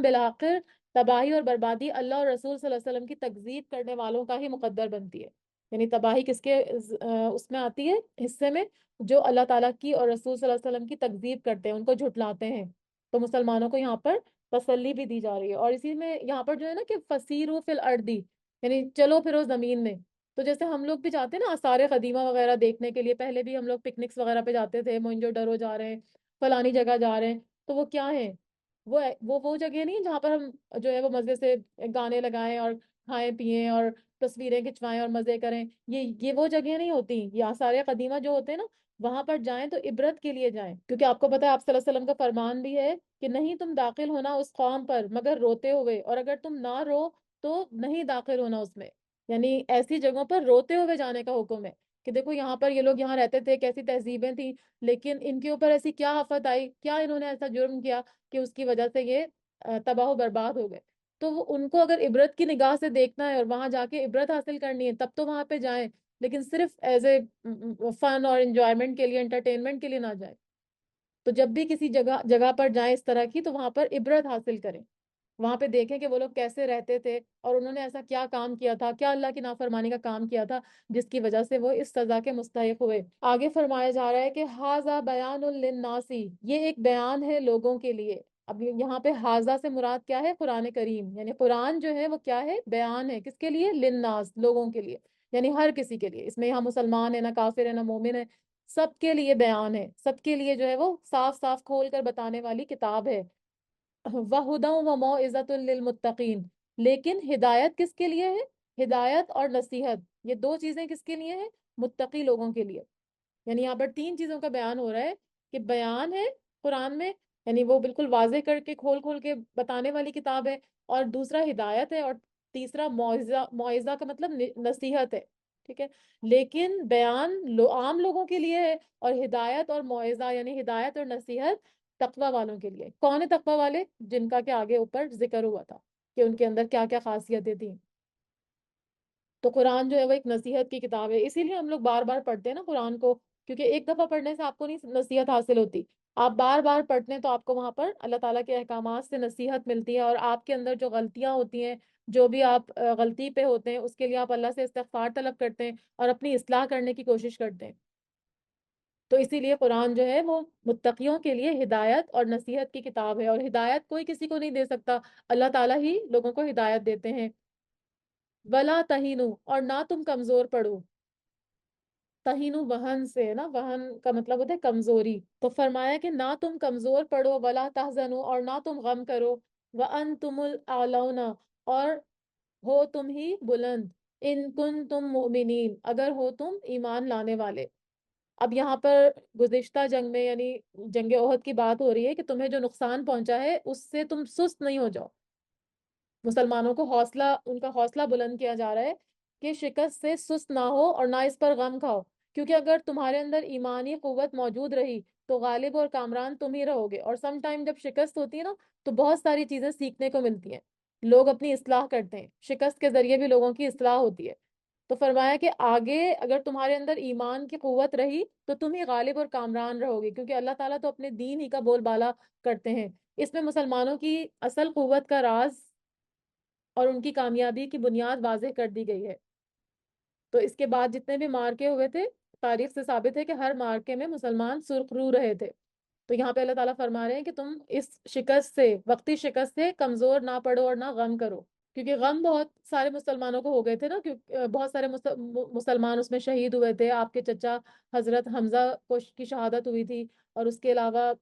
A: بالآخر تباہی اور بربادی اللہ اور رسول صلی اللہ علیہ وسلم کی تکذیب کرنے والوں کا ہی مقدر بنتی ہے، یعنی تباہی کس کے اس میں آتی ہے، حصے میں، جو اللہ تعالیٰ کی اور رسول صلی اللہ علیہ وسلم کی تکذیب کرتے ہیں، ان کو جھٹلاتے ہیں۔ تو مسلمانوں کو یہاں پر تسلی بھی دی جا رہی ہے، اور اسی میں یہاں پر جو ہے نا کہ فسیروا فی الارض، یعنی چلو پھرو زمین میں، تو جیسے ہم لوگ بھی جاتے ہیں نا آثار قدیمہ وغیرہ دیکھنے کے لیے، پہلے بھی ہم لوگ پکنکس وغیرہ پہ جاتے تھے، موئنجو ڈرو جا رہے ہیں، فلانی جگہ جا رہے ہیں، تو وہ کیا ہے، وہ جگہ نہیں ہے جہاں پر ہم جو ہے وہ مزے سے گانے لگائیں اور کھائیں پیئیں اور تصویریں کھنچوائیں اور مزے کریں، یہ وہ جگہ نہیں ہوتی، یہ آثار قدیمہ جو ہوتے ہیں نا، وہاں پر جائیں تو عبرت کے لیے جائیں، کیونکہ آپ کو پتا ہے آپ صلی اللہ علیہ وسلم کا فرمان بھی ہے کہ نہیں تم داخل ہونا اس قوم پر مگر روتے ہوئے، اور اگر تم نہ رو تو نہیں داخل ہونا اس میں، یعنی ایسی جگہوں پر روتے ہوئے جانے کا حکم ہے کہ دیکھو یہاں پر یہ لوگ یہاں رہتے تھے، کیسی تہذیبیں تھیں، لیکن ان کے اوپر ایسی کیا آفت آئی، کیا انہوں نے ایسا جرم کیا کہ اس کی وجہ سے یہ تباہ و برباد ہو گئے. تو ان کو اگر عبرت کی نگاہ سے دیکھنا ہے اور وہاں جا کے عبرت حاصل کرنی ہے تب تو وہاں پہ جائیں، لیکن صرف ایز اے فن اور انجوائمنٹ کے لیے، انٹرٹینمنٹ کے لیے نہ جائیں. تو جب بھی کسی جگہ جگہ پر جائیں اس طرح کی، تو وہاں پر عبرت حاصل کریں، وہاں پہ دیکھیں کہ وہ لوگ کیسے رہتے تھے اور انہوں نے ایسا کیا کام کیا تھا، کیا اللہ کی نافرمانی کا کام کیا تھا جس کی وجہ سے وہ اس سزا کے مستحق ہوئے. آگے فرمایا جا رہا ہے کہ ھذا بیان للناسی، یہ ایک بیان ہے لوگوں کے لیے. اب یہاں پہ ھذا سے مراد کیا ہے؟ قرآن کریم. یعنی قرآن جو ہے وہ کیا ہے؟ بیان ہے. کس کے لیے؟ للناس، لوگوں کے لیے، یعنی ہر کسی کے لیے. اس میں یہاں مسلمان ہے نہ کافر ہے نہ مومن ہے، سب کے لیے بیان ہے، سب کے لیے جو ہے وہ صاف صاف کھول کر بتانے والی کتاب ہے. وَهُدًى وَمَوْعِظَةٌ لِّلْمُتَّقِينَ، لیکن ہدایت کس کے لیے ہے؟ ہدایت اور نصیحت، یہ دو چیزیں کس کے لیے ہیں؟ متقی لوگوں کے لیے. یعنی یہاں پر تین چیزوں کا بیان ہو رہا ہے کہ بیان ہے قرآن میں، یعنی وہ بالکل واضح کر کے کھول کھول کے بتانے والی کتاب ہے، اور دوسرا ہدایت ہے، اور تیسرا معاوضہ. معاوضہ کا مطلب نصیحت ہے. ٹھیک ہے، لیکن بیان عام لوگوں کے لیے ہے، اور ہدایت اور معاوضہ یعنی ہدایت اور نصیحت تقوی والوں کے لیے. کون ہے تقوی والے؟ جن کا کہ آگے اوپر ذکر ہوا تھا کہ ان کے اندر کیا کیا خاصیتیں تھیں. تو قرآن جو ہے وہ ایک نصیحت کی کتاب ہے. اسی لیے ہم لوگ بار بار پڑھتے ہیں نا قرآن کو، کیونکہ ایک دفعہ پڑھنے سے آپ کو نہیں نصیحت حاصل ہوتی. آپ بار بار پڑھتے ہیں تو آپ کو وہاں پر اللہ تعالیٰ کے احکامات سے نصیحت ملتی ہے، اور آپ کے اندر جو غلطیاں ہوتی ہیں، جو بھی آپ غلطی پہ ہوتے ہیں، اس کے لیے آپ اللہ سے استغفار طلب کرتے ہیں اور اپنی اصلاح کرنے کی کوشش کرتے ہیں. تو اسی لیے قرآن جو ہے وہ متقیوں کے لیے ہدایت اور نصیحت کی کتاب ہے، اور ہدایت کوئی کسی کو نہیں دے سکتا، اللہ تعالیٰ ہی لوگوں کو ہدایت دیتے ہیں. ولا تہینو، اور نہ تم کمزور پڑو. تہینو وہن سے ہے نا، وہن کا مطلب ہوتا ہے کمزوری. تو فرمایا کہ نہ تم کمزور پڑو، ولا تحزنو، اور نہ تم غم کرو، وانتم الاعلون، اور ہو تم ہی بلند، ان کن تم مؤمنین، اگر ہو تم ایمان لانے والے. اب یہاں پر گزشتہ جنگ میں یعنی جنگ احد کی بات ہو رہی ہے کہ تمہیں جو نقصان پہنچا ہے اس سے تم سست نہیں ہو جاؤ. مسلمانوں کو حوصلہ، ان کا حوصلہ بلند کیا جا رہا ہے کہ شکست سے سست نہ ہو اور نہ اس پر غم کھاؤ، کیونکہ اگر تمہارے اندر ایمانی قوت موجود رہی تو غالب اور کامران تم ہی رہو گے. اور سم ٹائم جب شکست ہوتی ہے نا تو بہت ساری چیزیں سیکھنے کو ملتی ہیں، لوگ اپنی اصلاح کرتے ہیں، شکست کے ذریعے بھی لوگوں کی اصلاح ہوتی ہے. تو فرمایا کہ آگے اگر تمہارے اندر ایمان کی قوت رہی تو تم ہی غالب اور کامران رہو گے، کیونکہ اللہ تعالیٰ تو اپنے دین ہی کا بول بالا کرتے ہیں. اس میں مسلمانوں کی اصل قوت کا راز اور ان کی کامیابی کی بنیاد واضح کر دی گئی ہے. تو اس کے بعد جتنے بھی مارکے ہوئے تھے، تاریخ سے ثابت ہے کہ ہر مارکے میں مسلمان سرخ رو رہے تھے. تو یہاں پہ اللہ تعالیٰ فرما رہے ہیں کہ تم اس شکست سے، وقتی شکست سے کمزور نہ پڑو اور نہ غم کرو، کیونکہ غم بہت سارے مسلمانوں کو ہو گئے تھے نا، کیونکہ بہت سارے مسلمان اس میں شہید ہوئے تھے. آپ کے چچا حضرت حمزہ کی شہادت ہوئی تھی، اور اس کے علاوہ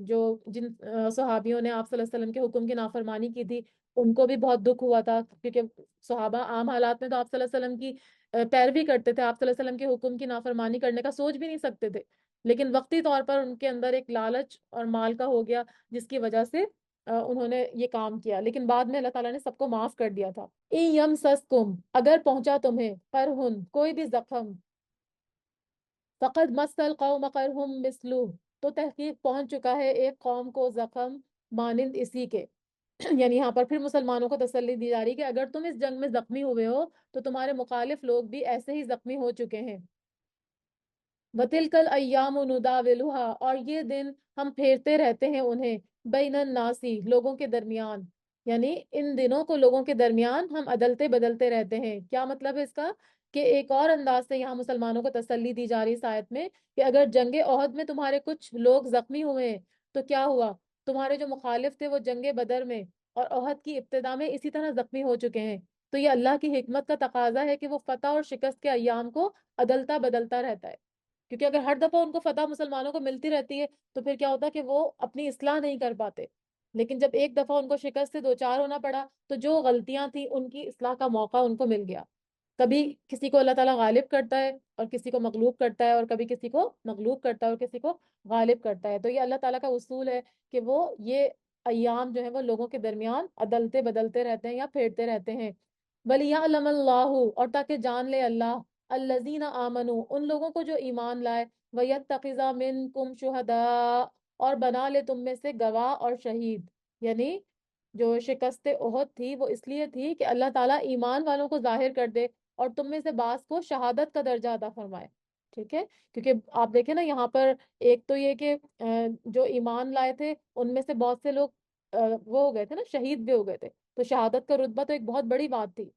A: جو جن صحابیوں نے آپ صلی اللہ علیہ وسلم کے حکم کی نافرمانی کی تھی ان کو بھی بہت دکھ ہوا تھا، کیونکہ صحابہ عام حالات میں تو آپ صلی اللہ علیہ وسلم کی پیروی کرتے تھے، آپ صلی اللہ علیہ وسلم کے حکم کی نافرمانی کرنے کا سوچ بھی نہیں سکتے تھے. لیکن وقتی طور پر ان کے اندر ایک لالچ اور مال کا ہو گیا، جس کی وجہ سے انہوں نے یہ کام کیا، لیکن بعد میں اللہ تعالیٰ نے سب کو معاف کر دیا تھا. یمسسکم، اگر پہنچا تمہیں قرحن، کوئی بھی زخم، فقد مس القوم قرحم مثلہ، تو تحقیق پہنچ چکا ہے ایک قوم کو زخم مانند اسی کے. یعنی یہاں پر پھر مسلمانوں کو تسلی دی جا رہی کہ اگر تم اس جنگ میں زخمی ہوئے ہو تو تمہارے مخالف لوگ بھی ایسے ہی زخمی ہو چکے ہیں. وَتِلْكَ الْأَيَّامُ نُدَاوِلُهَا، اور یہ دن ہم پھیرتے رہتے ہیں انہیں، بین الناسی، لوگوں کے درمیان. یعنی ان دنوں کو لوگوں کے درمیان ہم عدلتے بدلتے رہتے ہیں. کیا مطلب ہے اس کا؟ کہ ایک اور انداز سے یہاں مسلمانوں کو تسلی دی جا رہی اس آیت میں کہ اگر جنگ احد میں تمہارے کچھ لوگ زخمی ہوئے ہیں تو کیا ہوا؟ تمہارے جو مخالف تھے وہ جنگ بدر میں اور احد کی ابتدا میں اسی طرح زخمی ہو چکے ہیں. تو یہ اللہ کی حکمت کا تقاضا ہے کہ وہ فتح اور شکست کے ایام کو عدلتا بدلتا رہتا ہے. کیونکہ اگر ہر دفعہ ان کو فتح مسلمانوں کو ملتی رہتی ہے تو پھر کیا ہوتا ہے کہ وہ اپنی اصلاح نہیں کر پاتے. لیکن جب ایک دفعہ ان کو شکست سے دوچار ہونا پڑا تو جو غلطیاں تھیں ان کی اصلاح کا موقع ان کو مل گیا. کبھی کسی کو اللہ تعالیٰ غالب کرتا ہے اور کسی کو مغلوب کرتا ہے، اور کبھی کسی کو مغلوب کرتا ہے اور کسی کو غالب کرتا ہے. تو یہ اللہ تعالیٰ کا اصول ہے کہ وہ یہ ایام جو ہے وہ لوگوں کے درمیان عدلتے بدلتے رہتے ہیں یا پھیرتے رہتے ہیں. وَلِيَعْلَمَ اللَّهُ، اور تاکہ جان لے اللہ، الَّذِينَ آمَنُوا، ان لوگوں کو جو ایمان لائے، وَيَتَّخِذَ مِنْكُمْ شُهَدَاءَ، اور بنا لے تم میں سے گواہ اور شہید. یعنی جو شکست احد تھی وہ اس لیے تھی کہ اللہ تعالیٰ ایمان والوں کو ظاہر کر دے اور تم میں سے بعض کو شہادت کا درجہ عطا فرمائے. ٹھیک ہے. کیونکہ آپ دیکھیں نا یہاں پر ایک تو یہ کہ جو ایمان لائے تھے ان میں سے بہت سے لوگ وہ ہو گئے تھے نا، شہید بھی ہو گئے تھے. تو شہادت کا رتبہ تو ایک بہت بڑی بات تھی.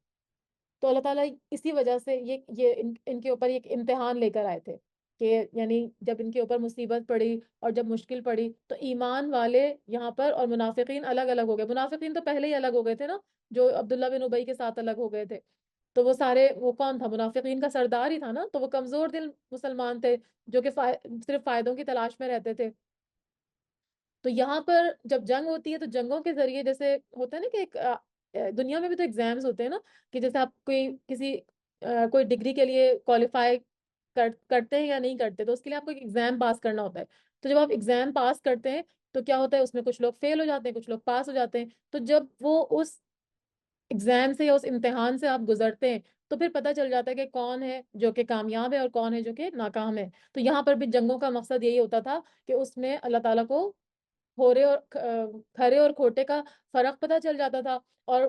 A: تو اللہ تعالیٰ اسی وجہ سے یہ ان کے اوپر ایک امتحان لے کر آئے تھے کہ یعنی جب ان کے اوپر مصیبت پڑی اور جب مشکل پڑی تو ایمان والے یہاں پر اور منافقین الگ الگ ہو گئے. منافقین تو پہلے ہی الگ ہو گئے تھے نا، جو عبداللہ بن ابئی کے ساتھ الگ ہو گئے تھے. تو وہ سارے، وہ کون تھا؟ منافقین کا سردار ہی تھا نا. تو وہ کمزور دل مسلمان تھے جو کہ صرف فائدوں کی تلاش میں رہتے تھے. تو یہاں پر جب جنگ ہوتی ہے تو جنگوں کے ذریعے جیسے ہوتا ہے نا کہ ایک دنیا میں بھی تو ایگزامز ہوتے ہیں نا کہ جیسے آپ کوئی ڈگری کے لیے کوالیفائی کرتے ہیں یا نہیں کرتے، تو اس کے لیے آپ کو ایک ایگزام پاس کرنا ہوتا ہے. تو جب آپ ایگزام پاس کرتے ہیں تو کیا ہوتا ہے، اس میں کچھ لوگ فیل ہو جاتے ہیں، کچھ لوگ پاس ہو جاتے ہیں. تو جب وہ اس ایگزام سے یا اس امتحان سے آپ گزرتے ہیں تو پھر پتہ چل جاتا ہے کہ کون ہے جو کہ کامیاب ہے اور کون ہے جو کہ ناکام ہے. تو یہاں پر بھی جنگوں کا مقصد یہی ہوتا تھا کہ اس میں اللہ تعالیٰ کو کھورے اور کھرے اور کھوٹے کا فرق پتہ چل جاتا تھا، اور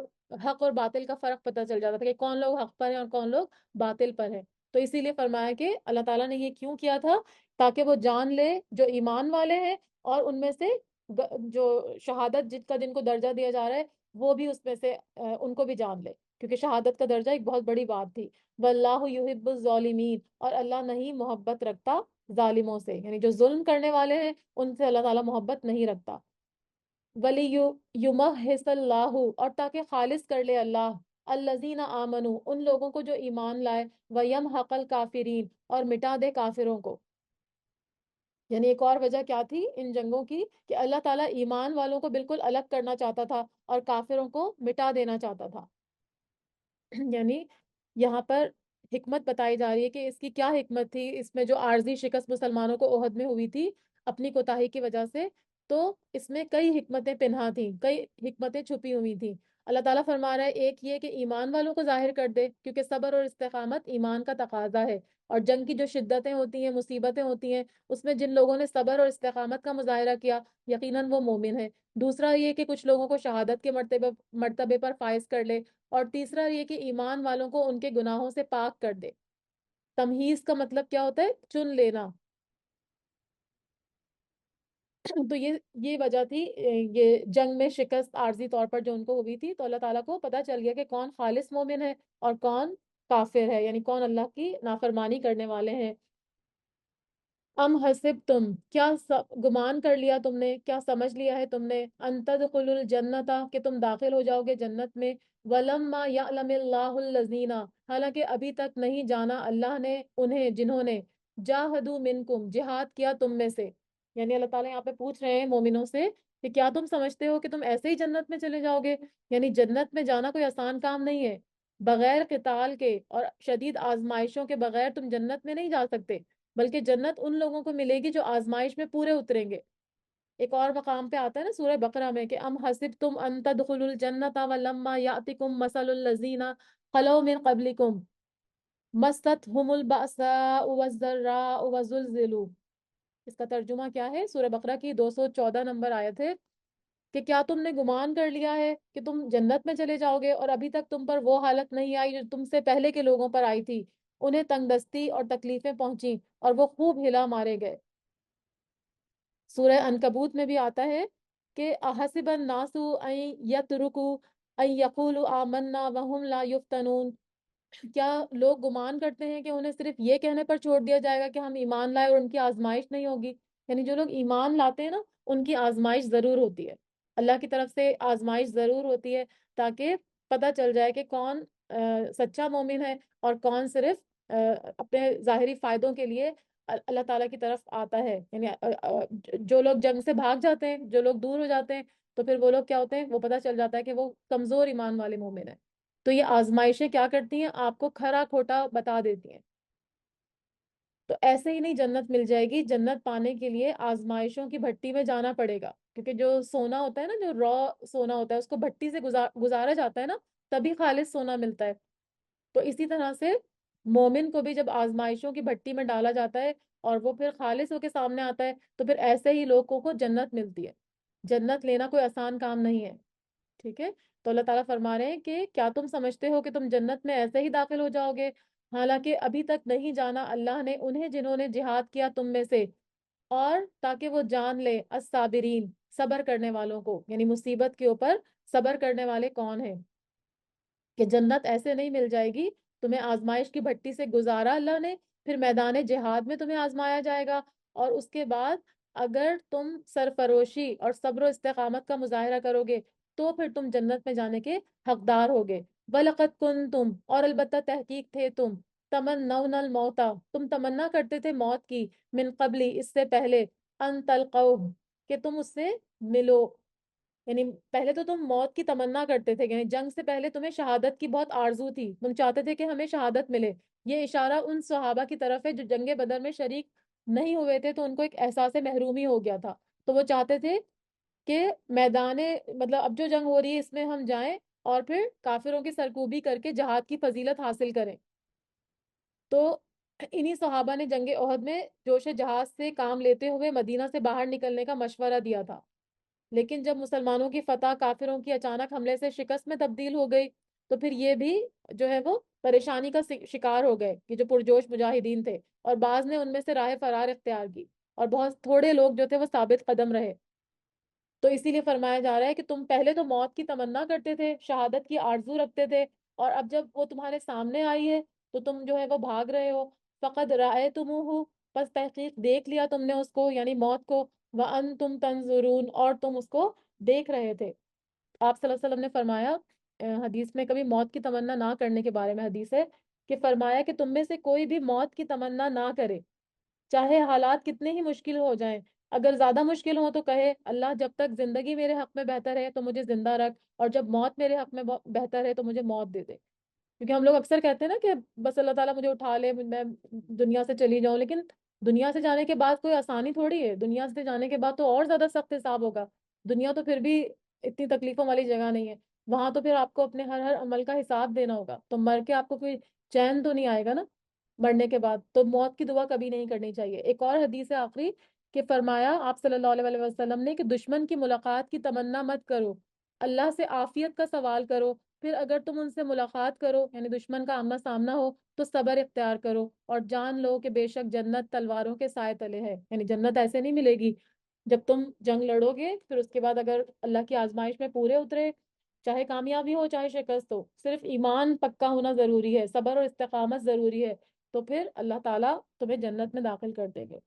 A: حق اور باطل کا فرق پتہ چل جاتا تھا کہ کون لوگ حق پر ہیں اور کون لوگ باطل پر ہیں. تو اسی لیے فرمایا کہ اللہ تعالیٰ نے یہ کیوں کیا تھا، تاکہ وہ جان لے جو ایمان والے ہیں اور ان میں سے جو شہادت جن کو درجہ دیا جا رہا ہے وہ بھی اس میں سے ان کو بھی جان لے، کیونکہ شہادت کا درجہ ایک بہت بڑی بات تھی. واللہ یحب الظالمین، اور اللہ نہیں محبت رکھتا ظالموں سے، یعنی جو ظلم کرنے والے ہیں ان سے اللہ تعالیٰ محبت نہیں رکھتا. ولی یمحص اللہ، اور تاکہ خالص کر لے اللہ الذین آمنو، ان لوگوں کو جو ایمان لائے، ویمحق الکافرین، اور مٹا دے کافروں کو. یعنی ایک اور وجہ کیا تھی ان جنگوں کی کہ اللہ تعالیٰ ایمان والوں کو بالکل الگ کرنا چاہتا تھا اور کافروں کو مٹا دینا چاہتا تھا. یعنی یہاں پر حکمت بتائی جا رہی ہے کہ اس کی کیا حکمت تھی اس میں جو عارضی شکست مسلمانوں کو احد میں ہوئی تھی اپنی کوتاہی کی وجہ سے. تو اس میں کئی حکمتیں پنہا تھیں، کئی حکمتیں چھپی ہوئی تھیں. اللہ تعالیٰ فرما رہا ہے ایک یہ کہ ایمان والوں کو ظاہر کر دے، کیونکہ صبر اور استقامت ایمان کا تقاضا ہے. اور جنگ کی جو شدتیں ہوتی ہیں، مصیبتیں ہوتی ہیں، اس میں جن لوگوں نے صبر اور استقامت کا مظاہرہ کیا یقیناً وہ مومن ہے. دوسرا یہ کہ کچھ لوگوں کو شہادت کے مرتبے پر فائز کر لے. اور تیسرا یہ کہ ایمان والوں کو ان کے گناہوں سے پاک کر دے. تمہیز کا مطلب کیا ہوتا ہے؟ چن لینا. تو یہ وجہ تھی یہ جنگ میں شکست عارضی طور پر جو ان کو ہوئی تھی. تو اللہ تعالیٰ کو پتہ چل گیا کہ کون خالص مومن ہے اور کون کافر ہے، یعنی کون اللہ کی نافرمانی کرنے والے ہیں. ام حسب تم، کیا گمان کر لیا تم نے، کیا سمجھ لیا ہے تم نے، ان تدخلوا الجنتا، کہ تم داخل ہو جاؤ گے جنت میں، ولما یعلم اللہ الذین، حالانکہ ابھی تک نہیں جانا اللہ نے انہیں جنہوں نے جاہدوا منکم، جہاد کیا تم میں سے. یعنی اللہ تعالیٰ یہاں پہ پوچھ رہے ہیں مومنوں سے کہ کیا تم سمجھتے ہو کہ تم ایسے ہی جنت میں چلے جاؤ گے؟ یعنی جنت میں جانا کوئی آسان کام نہیں ہے. بغیر قتال کے اور شدید آزمائشوں کے بغیر تم جنت میں نہیں جا سکتے، بلکہ جنت ان لوگوں کو ملے گی جو آزمائش میں پورے اتریں گے. ایک اور مقام پہ آتا ہے نا سورہ بقرہ میں کہ ام حسبتم ان تدخلوا الجنت ولما یاتکم مثل الذین خلو من قبلکم مستهم البأساء والضراء وزلزلوا. اس کا ترجمہ کیا ہے؟ سورہ بقرہ کی 214 نمبر آیت ہے کہ کیا تم نے گمان کر لیا ہے کہ تم جنت میں چلے جاؤ گے اور ابھی تک تم پر وہ حالت نہیں آئی جو تم سے پہلے کے لوگوں پر آئی تھی. انہیں تنگ دستی اور تکلیفیں پہنچی اور وہ خوب ہلا مارے گئے. سورہ عنکبوت میں بھی آتا ہے کہ احسب الناس ان یترکوا ان یقولوا آمنا وهم لا یفتنون، کیا لوگ گمان کرتے ہیں کہ انہیں صرف یہ کہنے پر چھوڑ دیا جائے گا کہ ہم ایمان لائے اور ان کی آزمائش نہیں ہوگی؟ یعنی جو لوگ ایمان لاتے ہیں نا ان کی آزمائش ضرور ہوتی ہے، اللہ کی طرف سے آزمائش ضرور ہوتی ہے، تاکہ پتہ چل جائے کہ کون سچا مومن ہے اور کون صرف اپنے ظاہری فائدوں کے لیے اللہ تعالیٰ کی طرف آتا ہے. یعنی جو لوگ جنگ سے بھاگ جاتے ہیں، جو لوگ دور ہو جاتے ہیں، تو پھر وہ لوگ کیا ہوتے ہیں، وہ پتہ چل جاتا ہے کہ وہ کمزور ایمان والے مومن ہیں. تو یہ آزمائشیں کیا کرتی ہیں؟ آپ کو کھرا کھوٹا بتا دیتی ہیں. تو ایسے ہی نہیں جنت مل جائے گی، جنت پانے کے لیے آزمائشوں کی بھٹی میں جانا پڑے گا. کیونکہ جو سونا ہوتا ہے نا، جو را سونا ہوتا ہے، اس کو بھٹی سے گزارا جاتا ہے نا، تبھی خالص سونا ملتا ہے. تو اسی طرح سے مومن کو بھی جب آزمائشوں کی بھٹی میں ڈالا جاتا ہے اور وہ پھر خالص ہو کے سامنے آتا ہے تو پھر ایسے ہی لوگوں کو جنت ملتی ہے. جنت لینا کوئی آسان کام نہیں ہے. ٹھیک ہے؟ تو اللہ تعالیٰ فرما رہے ہیں کہ کیا تم سمجھتے ہو کہ تم جنت میں ایسے ہی داخل ہو جاؤ گے؟ حالانکہ ابھی تک نہیں جانا اللہ نے انہیں جنہوں نے جہاد کیا تم میں سے، اور تاکہ وہ جان لے الصابرین، صبر کرنے والوں کو، یعنی مصیبت کے اوپر صبر کرنے والے کون ہیں، کہ جنت ایسے نہیں مل جائے گی، تمہیں آزمائش کی بھٹی سے گزارا اللہ نے، پھر میدان جہاد میں تمہیں آزمایا جائے گا، اور اس کے بعد اگر تم سرفروشی اور صبر و استقامت کا مظاہرہ کرو گے تو پھر تم جنت میں جانے کے حقدار ہوگے۔ وَلَقَدْ كُنْتُمْ، اور البتہ تحقیق تھے تم، تمنون الموتا، تم تمنا کرتے تھے موت کی، من قبلی، اس سے پہلے، ان تلقوہ، کہ تم اس سے ملو، یعنی پہلے تو تم موت کی تمنا کرتے تھے، یعنی جنگ سے پہلے تمہیں شہادت کی بہت آرزو تھی، تم چاہتے تھے کہ ہمیں شہادت ملے۔ یہ اشارہ ان صحابہ کی طرف ہے جو جنگ بدر میں شریک نہیں ہوئے تھے، تو ان کو ایک احساس محرومی ہو گیا تھا، تو وہ چاہتے تھے کہ میدان، مطلب اب جو جنگ ہو رہی ہے اس میں ہم جائیں اور پھر کافروں کی سرکوبی کر کے جہاد کی فضیلت حاصل کریں۔ تو انہی صحابہ نے جنگ احد میں جوش جہاز سے کام لیتے ہوئے مدینہ سے باہر نکلنے کا مشورہ دیا تھا، لیکن جب مسلمانوں کی فتح کافروں کی اچانک حملے سے شکست میں تبدیل ہو گئی تو پھر یہ بھی جو ہے وہ پریشانی کا شکار ہو گئے کہ جو پرجوش مجاہدین تھے، اور بعض نے ان میں سے راہ فرار اختیار کی، اور بہت تھوڑے لوگ جو تھے وہ ثابت قدم رہے۔ تو اسی لیے فرمایا جا رہا ہے کہ تم پہلے تو موت کی تمنا کرتے تھے، شہادت کی آرزو رکھتے تھے، اور اب جب وہ تمہارے سامنے آئی ہے تو تم جو ہے وہ بھاگ رہے ہو۔ فقد رأیتموہ، پس تحقیق دیکھ لیا تم نے اس کو، یعنی موت کو، وَأَنْتُمْ تَنْظُرُونَ، اور تم اس کو دیکھ رہے تھے۔ آپ صلی اللہ علیہ وسلم نے فرمایا، حدیث میں کبھی موت کی تمنا نہ کرنے کے بارے میں حدیث ہے کہ فرمایا کہ تم میں سے کوئی بھی موت کی تمنا نہ کرے، چاہے حالات کتنے ہی مشکل ہو جائیں، اگر زیادہ مشکل ہو تو کہے اللہ جب تک زندگی میرے حق میں بہتر ہے تو مجھے زندہ رکھ، اور جب موت میرے حق میں بہتر ہے تو مجھے موت دے دے۔ کیونکہ ہم لوگ اکثر کہتے ہیں نا کہ بس اللہ تعالیٰ مجھے اٹھا لے، میں دنیا سے چلی جاؤں، لیکن دنیا سے جانے کے بعد کوئی آسانی تھوڑی ہے، دنیا سے جانے کے بعد تو اور زیادہ سخت حساب ہوگا۔ دنیا تو پھر بھی اتنی تکلیفوں والی جگہ نہیں ہے، وہاں تو پھر آپ کو اپنے ہر عمل کا حساب دینا ہوگا، تو مر کے آپ کو کوئی چین تو نہیں آئے گا نا مرنے کے بعد، تو موت کی دعا کبھی نہیں کرنی چاہیے۔ ایک اور حدیث ہے آخری کہ فرمایا آپ صلی اللہ علیہ وسلم نے کہ دشمن کی ملاقات کی تمنا مت کرو، اللہ سے عافیت کا سوال کرو، پھر اگر تم ان سے ملاقات کرو، یعنی دشمن کا آمنا سامنا ہو، تو صبر اختیار کرو، اور جان لو کہ بے شک جنت تلواروں کے سائے تلے ہے، یعنی جنت ایسے نہیں ملے گی جب تم جنگ لڑو گے، پھر اس کے بعد اگر اللہ کی آزمائش میں پورے اترے، چاہے کامیابی ہو چاہے شکست ہو، صرف ایمان پکا ہونا ضروری ہے، صبر اور استقامت ضروری ہے، تو پھر اللہ تعالیٰ تمہیں جنت میں داخل کر دے گے۔